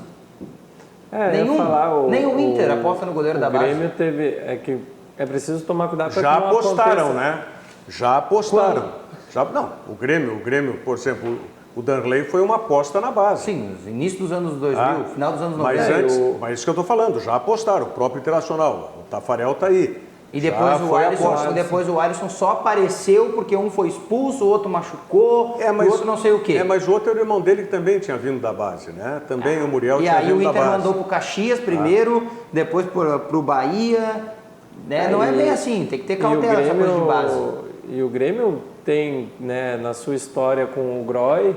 Nem o Inter aposta no goleiro da base. O Grêmio teve... É preciso tomar cuidado para que não apostaram, né? Já apostaram. Não, o Grêmio, por exemplo, o Danley foi uma aposta na base. Sim, no início dos anos 2000, final dos anos 90. Mas isso que eu estou falando, já apostaram, o próprio Internacional. O Tafarel está aí. E depois o Alisson só apareceu porque um foi expulso, o outro machucou, o outro não sei o quê. Mas o outro era o irmão dele que também tinha vindo da base, né? Também o Muriel tinha vindo da base. E aí o Inter mandou pro Caxias primeiro, depois pro Bahia, né? Não é bem assim, tem que ter cautela essa coisa de base. E o Grêmio tem, né, na sua história com o Groy,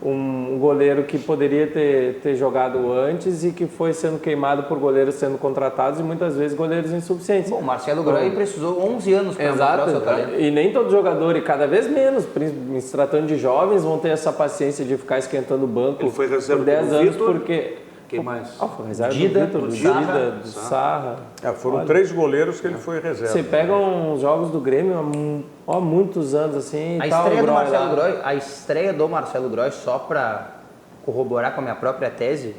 um goleiro que poderia ter jogado antes e que foi sendo queimado por goleiros sendo contratados e muitas vezes goleiros insuficientes. Bom, Marcelo Groy precisou 11 anos para mostrar o seu talento. E nem todo jogador, e cada vez menos, se tratando de jovens, vão ter essa paciência de ficar esquentando o banco por 10 anos, porque... Quem mais? Reserva Dida, do Sarra. Dida, do Sarra. Foram Olha, 3 goleiros que ele foi reserva. Você pega uns jogos do Grêmio há muitos anos, assim, A tá estreia o do Groy Marcelo lá. Groy, a estreia do Marcelo Groy, só para corroborar com a minha própria tese,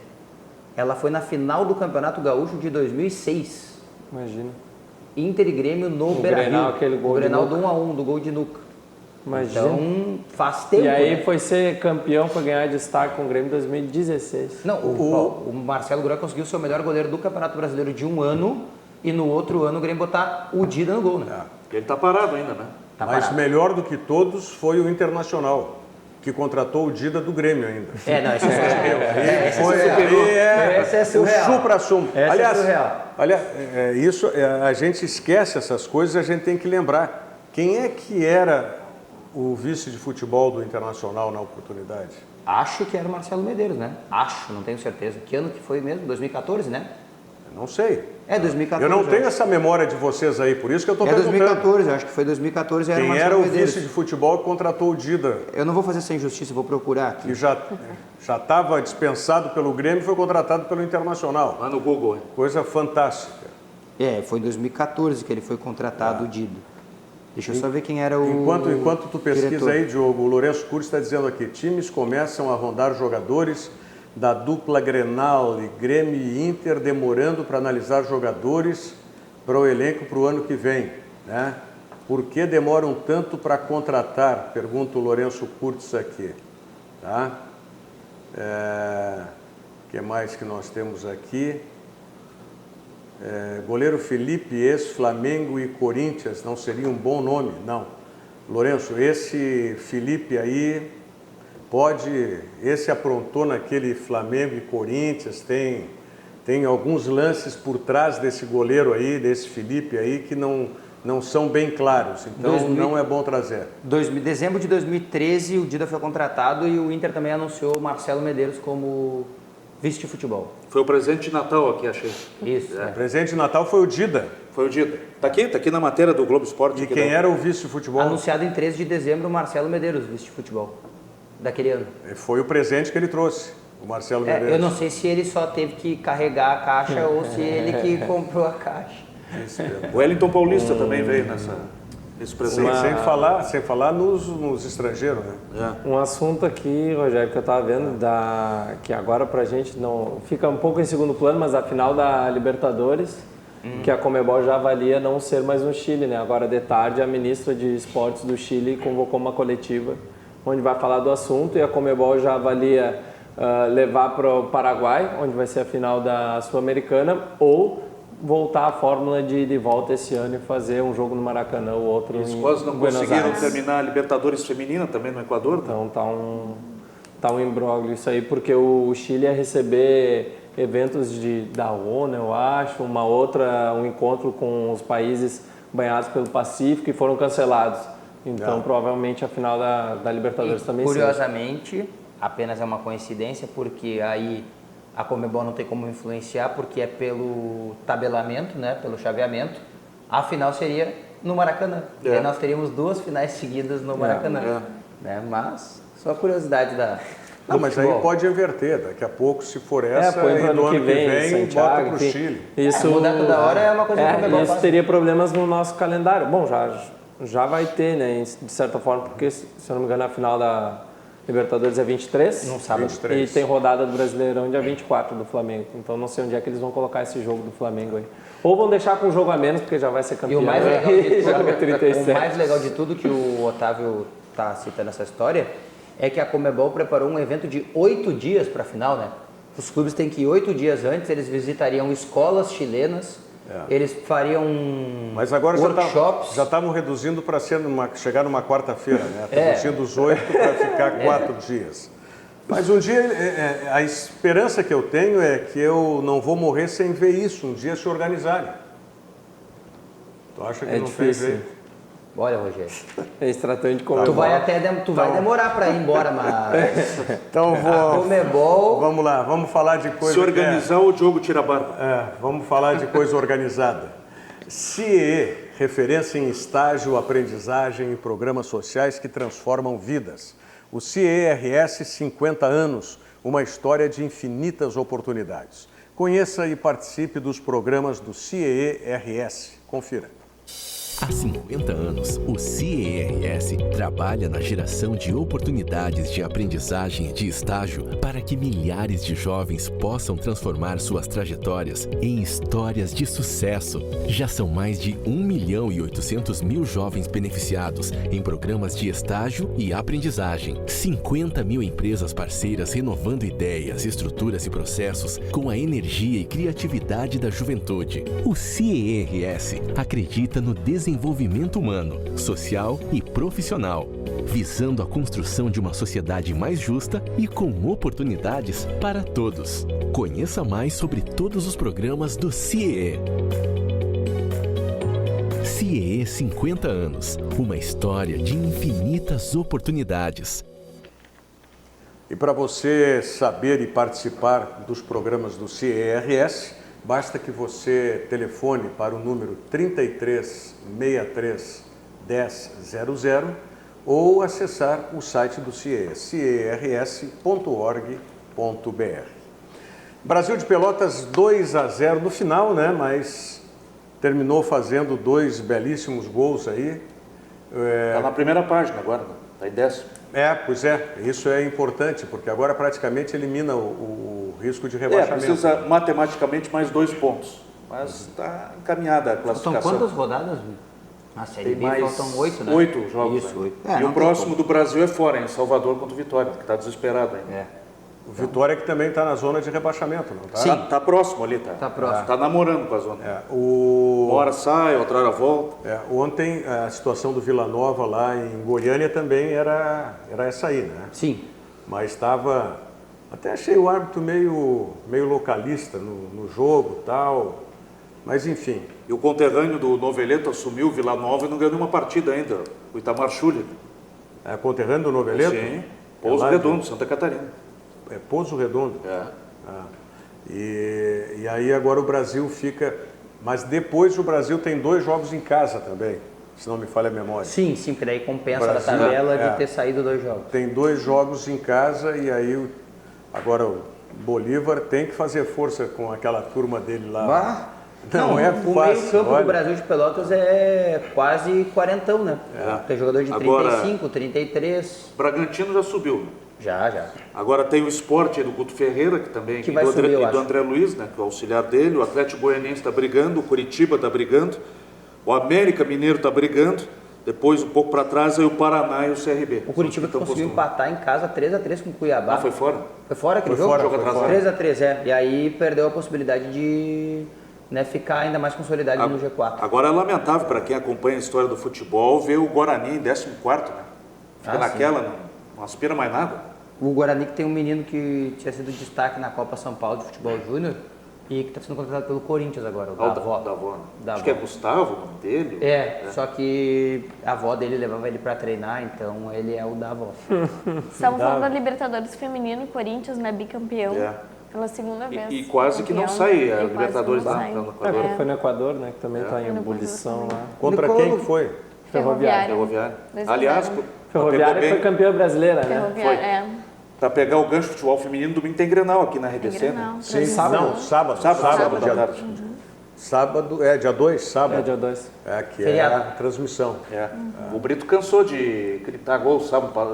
ela foi na final do Campeonato Gaúcho de 2006. Imagina. Inter e Grêmio no O Beira-Rio. Grenal, aquele gol o de Grenal Nuca. do 1-1, do gol de Nuca. Imagina. Então, faz tempo, E aí né? foi ser campeão, foi ganhar destaque com o Grêmio em 2016. Não, o Marcelo Groy conseguiu ser o melhor goleiro do Campeonato Brasileiro de um ano e no outro ano o Grêmio botar o Dida no gol, né? Ele tá parado ainda, né? Tá Mas parado. melhor do que todos foi o Internacional, que contratou o Dida do Grêmio ainda. Não, isso é surreal. Esse é o surreal. supra-sumo. Essa Aliás, é surreal. isso, a gente esquece essas coisas, a gente tem que lembrar. Quem é que era o vice de futebol do Internacional na oportunidade? Acho que era o Marcelo Medeiros, né? Acho, não tenho certeza. Que ano que foi mesmo? 2014, né? Não sei. É 2014. Eu não tenho essa memória de vocês aí, por isso que eu estou perguntando. 2014, acho que foi 2014. Era o Quem Marcelo era o Medeiros. vice de futebol que contratou o Dida? Eu não vou fazer essa injustiça, vou procurar aqui. Que já estava dispensado pelo Grêmio e foi contratado pelo Internacional. Lá no Google, hein? Coisa fantástica. Foi em 2014 que ele foi contratado, o Dida. Deixa eu só ver quem era o Enquanto tu pesquisa diretor. aí, Diogo, o Lourenço Curti está dizendo aqui, times começam a rondar jogadores da dupla Grenal e Grêmio e Inter demorando para analisar jogadores para o elenco para o ano que vem, né? Por que demoram tanto para contratar? Pergunta o Lourenço Curtis aqui, tá? O que mais que nós temos aqui? Goleiro Felipe, ex-Flamengo e Corinthians, não seria um bom nome? Não. Lourenço, esse Felipe aí esse aprontou naquele Flamengo e Corinthians, tem alguns lances por trás desse goleiro aí, desse Felipe aí, que não são bem claros, então não é bom trazer. Dezembro de 2013, o Dida foi contratado e o Inter também anunciou o Marcelo Medeiros como vice de futebol. Foi o presente de Natal aqui, achei. Isso. O presente de Natal foi o Dida. Foi o Dida. Tá aqui na matéria do Globo Esporte. E quem era o vice de futebol? Anunciado em 13 de dezembro, o Marcelo Medeiros, vice de futebol daquele ano. Foi o presente que ele trouxe, o Marcelo Medeiros. Eu não sei se ele só teve que carregar a caixa ou se ele que comprou a caixa. O Wellington Paulista também veio nesse presente. Sem falar nos estrangeiros, né? Um assunto aqui, Rogério, que eu estava vendo, que agora pra gente não fica um pouco em segundo plano, mas a final da Libertadores, que a Conmebol já avalia não ser mais no Chile, né? Agora de tarde a ministra de Esportes do Chile convocou uma coletiva onde vai falar do assunto e a Conmebol já avalia levar para o Paraguai, onde vai ser a final da Sul-Americana, ou voltar à fórmula de volta esse ano e fazer um jogo no Maracanã, o outro Eles em quase não Buenos conseguiram Aires. terminar a Libertadores feminina também no Equador. Então tá um imbróglio isso aí, porque o Chile ia receber eventos da ONU, eu acho, um encontro com os países banhados pelo Pacífico e foram cancelados. Então provavelmente a final da Libertadores também curiosamente, apenas é uma coincidência, porque aí a Conmebol não tem como influenciar, porque é pelo tabelamento, né, pelo chaveamento. A final seria no Maracanã. E aí nós teríamos 2 finais seguidas no Maracanã. Né? Mas, só curiosidade Não, mas aí pode inverter. Daqui a pouco, se for essa, põe pro ano que vem, bota Santiago, para o Chile. Isso, mudar toda hora é uma coisa que a Conmebol isso faz. teria problemas no nosso calendário. Bom, já vai ter, né, de certa forma, porque, se eu não me engano, a final da Libertadores é 23. No sábado. 23. E tem rodada do Brasileirão dia 24 do Flamengo. Então não sei onde é que eles vão colocar esse jogo do Flamengo aí. Ou vão deixar com um jogo a menos, porque já vai ser campeão. E o mais legal de tudo, joga 37. o mais legal de tudo que o Otávio está citando essa história é que a Conmebol preparou um evento de 8 dias para a final, né? Os clubes têm que ir 8 dias antes, eles visitariam escolas chilenas, eles fariam Mas agora workshops. já estavam reduzindo para chegar numa quarta-feira, né? Reduzindo os 8 para ficar 4 dias. Mas um dia, a esperança que eu tenho é que eu não vou morrer sem ver isso, um dia se organizarem. Tu acha que não difícil. tem jeito? Olha, Rogério, É extratante de comer. tu vai demorar para ir embora, mas Então a Conmebol... vamos lá, vamos falar de coisa... Se organizar, o Diogo tira a barba. Vamos falar de coisa organizada. CIE, referência em estágio, aprendizagem e programas sociais que transformam vidas. O CIE-RS 50 anos, uma história de infinitas oportunidades. Conheça e participe dos programas do CIEE-RS. Confira. Há 50 anos, o CIEE-RS trabalha na geração de oportunidades de aprendizagem e de estágio para que milhares de jovens possam transformar suas trajetórias em histórias de sucesso. Já são mais de 1.800.000 jovens beneficiados em programas de estágio e aprendizagem. 50 mil empresas parceiras renovando ideias, estruturas e processos com a energia e criatividade da juventude. O CIEE-RS acredita no desenvolvimento humano, social e profissional, visando a construção de uma sociedade mais justa e com oportunidades para todos. Conheça mais sobre todos os programas do CIEE. CIEE 50 anos, uma história de infinitas oportunidades. E para você saber e participar dos programas do CIEE-RS, basta que você telefone para o número 3363 1000 ou acessar o site do CIEE, ciers.org.br. Brasil de Pelotas 2-0 no final, né? Mas terminou fazendo 2 belíssimos gols aí. Está na primeira página agora, está em 10º. Pois é, isso é importante, porque agora praticamente elimina o risco de rebaixamento. Precisa matematicamente mais 2 pontos, mas está encaminhada a classificação. Faltam quantas rodadas? Na Série B faltam 8, né? 8 jogos. Isso, 8. E o próximo do Brasil é fora, em Salvador contra o Vitória, que está desesperado ainda. O Vitória que também está na zona de rebaixamento, não está? Sim, está próximo ali, tá? Está próximo. Está namorando com a zona. Uma hora sai, outra hora volta. Ontem a situação do Vila Nova lá em Goiânia também era essa aí, né? Sim. Mas estava... Até achei o árbitro meio localista no jogo e tal, mas enfim. E o conterrâneo do Noveleto assumiu o Vila Nova e não ganhou nenhuma partida ainda, o Itamar Schulli. É conterrâneo do Noveleto? Sim, Pouso Redondo, Santa Catarina. É Pouso Redondo? E aí agora o Brasil fica... Mas depois o Brasil tem 2 jogos em casa também, se não me falha a memória. Sim, porque daí compensa a tabela de ter saído 2 jogos. Tem 2 jogos em casa e aí agora o Bolívar tem que fazer força com aquela turma dele lá. Não é fácil. O meio campo do Brasil de Pelotas é quase 40, né? Tem jogador de 35, 33. Bragantino já subiu. Já. Agora tem o Sport do Guto Ferreira, que também que vai subir, e do André Luiz, né, que é o auxiliar dele. O Atlético Goianiense está brigando, o Curitiba está brigando, o América Mineiro está brigando. Depois, um pouco para trás, aí o Paraná e o CRB. O Curitiba que conseguiu empatar em casa 3-3 com o Cuiabá. Foi fora? Foi fora aquele jogo? 3-3, E aí perdeu a possibilidade de ficar ainda mais consolidado no G4. Agora é lamentável para quem acompanha a história do futebol ver o Guarani em 14º, né? Fica naquela, não aspira mais nada. O Guarani que tem um menino que tinha sido destaque na Copa São Paulo de Futebol Júnior e que está sendo contratado pelo Corinthians agora, o Davó. Acho que é Gustavo o nome dele. Só que a avó dele levava ele para treinar, então ele é o Davó. Estamos falando da Libertadores Feminino, Corinthians, né, bicampeão. Pela segunda vez. E quase que não sai a Libertadores lá no Equador. Foi no Equador, né? Que também está em ebulição lá. Contra quem que foi? Ferroviária. Aliás, Ferroviária foi campeã brasileira, né? Foi. Para pegar o gancho de futebol feminino, domingo tem Grenal aqui na RBC, né? Sim, sábado. Sábado dia 2. Sábado, dia 2, sábado. Dia 2. Que é a transmissão. O Brito cansou de gritar gol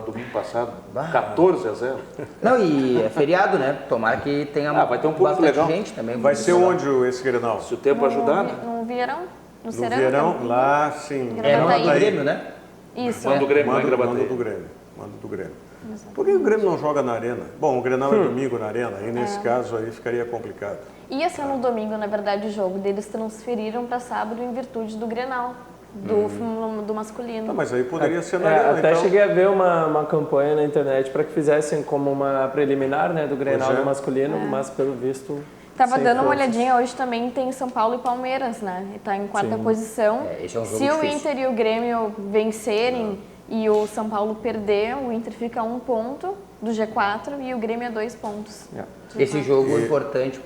domingo passado. 14-0. Não, e é feriado, né? Tomara que tenha vai ter um público legal. Gente também. Vai ser onde esse Grenal? Se o tempo ajudar, né? No Verão. No Verão, lá sim. É no do Grêmio, né? Isso. Manda do Grêmio, Manda do Grêmio. Por que o Grêmio não joga na Arena? Bom, o Grenal é domingo na Arena, e nesse caso aí ficaria complicado. Ia ser no domingo, na verdade, o jogo. Eles transferiram para sábado em virtude do Grenal, do masculino. Mas aí poderia ser na Arena, até então. cheguei a ver uma campanha na internet para que fizessem como uma preliminar, né, do Grenal do masculino, mas pelo visto... Tava dando uma olhadinha, hoje também tem São Paulo e Palmeiras, né? E tá em 4ª posição. Esse é um jogo Se difícil. o Inter e o Grêmio vencerem e o São Paulo perder, o Inter fica a 1 ponto do G4 e o Grêmio a 2 pontos. Esse jogo é importante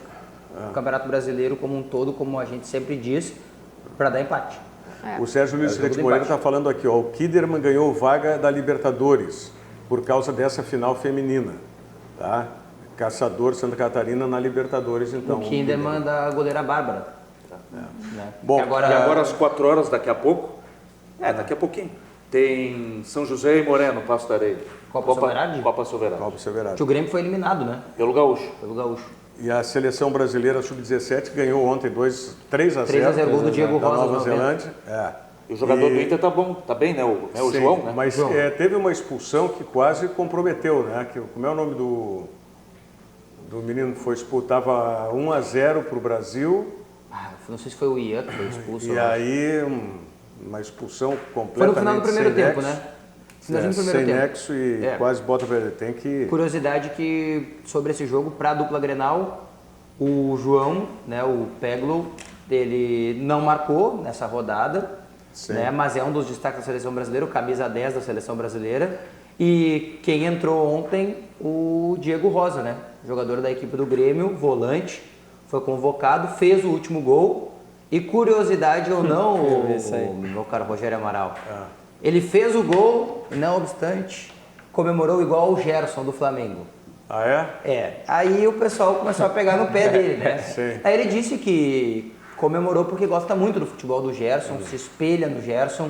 o Campeonato Brasileiro como um todo, como a gente sempre diz, para dar empate. O Sérgio Luiz Leite Moreira está falando aqui, o Kiderman ganhou vaga da Libertadores por causa dessa final feminina, tá? Caçador Santa Catarina na Libertadores, então. O Kinder manda a goleira Bárbara. Né? Bom, E agora às 4 horas, daqui a pouco, daqui a pouquinho, tem São José e Moreno, Passo da Areia. Copa Soberade? Copa Soberade. Copa Soberade. O Grêmio foi eliminado, né? Pelo Gaúcho. Pelo Gaúcho. E a seleção brasileira sub-17 ganhou ontem 3-0. 3-0 gol do Diego da Rosa. Nova Zelândia. E o jogador do Inter tá bom, tá bem, né? O Sim, João, né? Mas teve uma expulsão que quase comprometeu, né? Como é o nome do menino que foi expulso? Estava 1-0 para o Brasil. Não sei se foi o Ian que foi expulso. E aí uma expulsão completamente foi no final do primeiro tempo, nexo, né? Finalzinho do primeiro sem tempo. nexo e quase bota para ele. Tem que... Curiosidade que sobre esse jogo, para a dupla Grenal, o João, né, o Peglow, ele não marcou nessa rodada, né, mas é um dos destaques da seleção brasileira, o camisa 10 da seleção brasileira. E quem entrou ontem, o Diego Rosa, né, jogador da equipe do Grêmio, volante, foi convocado, fez o último gol. E curiosidade ou não, o meu caro Rogério Amaral, ele fez o gol, não obstante, comemorou igual o Gerson do Flamengo. Ah, é? Aí o pessoal começou a pegar no pé dele, né? Sim. Aí ele disse que comemorou porque gosta muito do futebol do Gerson, se espelha no Gerson,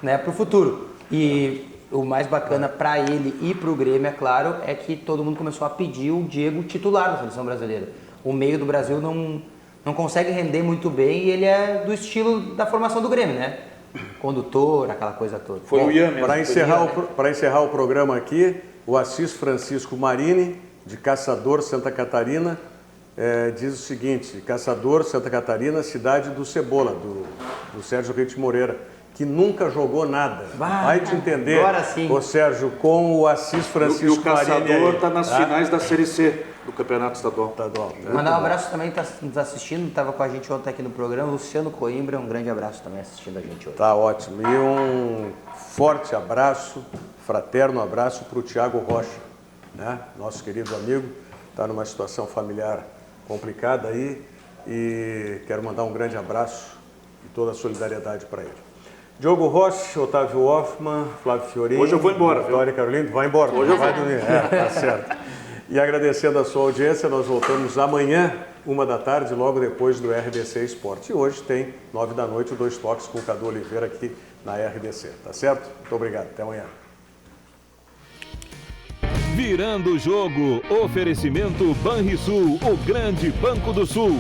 né, pro futuro. E o mais bacana para ele e pro Grêmio, é claro, é que todo mundo começou a pedir o Diego titular da seleção brasileira. O meio do Brasil não consegue render muito bem e ele é do estilo da formação do Grêmio, né? Condutor, aquela coisa toda. Foi o Ian mesmo. Para encerrar o programa aqui, o Assis Francisco Marini, de Caçador, Santa Catarina, diz o seguinte: Caçador, Santa Catarina, cidade do Cebola, do Sérgio Rite Moreira, que nunca jogou nada. Vai te entender, agora sim. Ô Sérgio, com o Assis Francisco E o Caçador Marini está nas finais da Série C do Campeonato Estadual. Mandar um abraço também, está nos assistindo, estava com a gente ontem aqui no programa, Luciano Coimbra, um grande abraço também assistindo a gente hoje. Tá ótimo. E um forte abraço, fraterno abraço para o Thiago Rocha, né? Nosso querido amigo, está numa situação familiar complicada aí e quero mandar um grande abraço e toda a solidariedade para ele. Diogo Rossi, Otávio Hoffmann, Flávio Fiorini. Hoje eu vou embora, Vitória Carolina, vai embora. Hoje eu vou. Dormir. Tá certo. E agradecendo a sua audiência, nós voltamos amanhã, 13h, logo depois do RDC Esporte. E hoje tem, 21h, o Dois Toques com o Cadu Oliveira aqui na RDC. Tá certo? Muito obrigado. Até amanhã. Virando o jogo, oferecimento Banrisul, o grande Banco do Sul.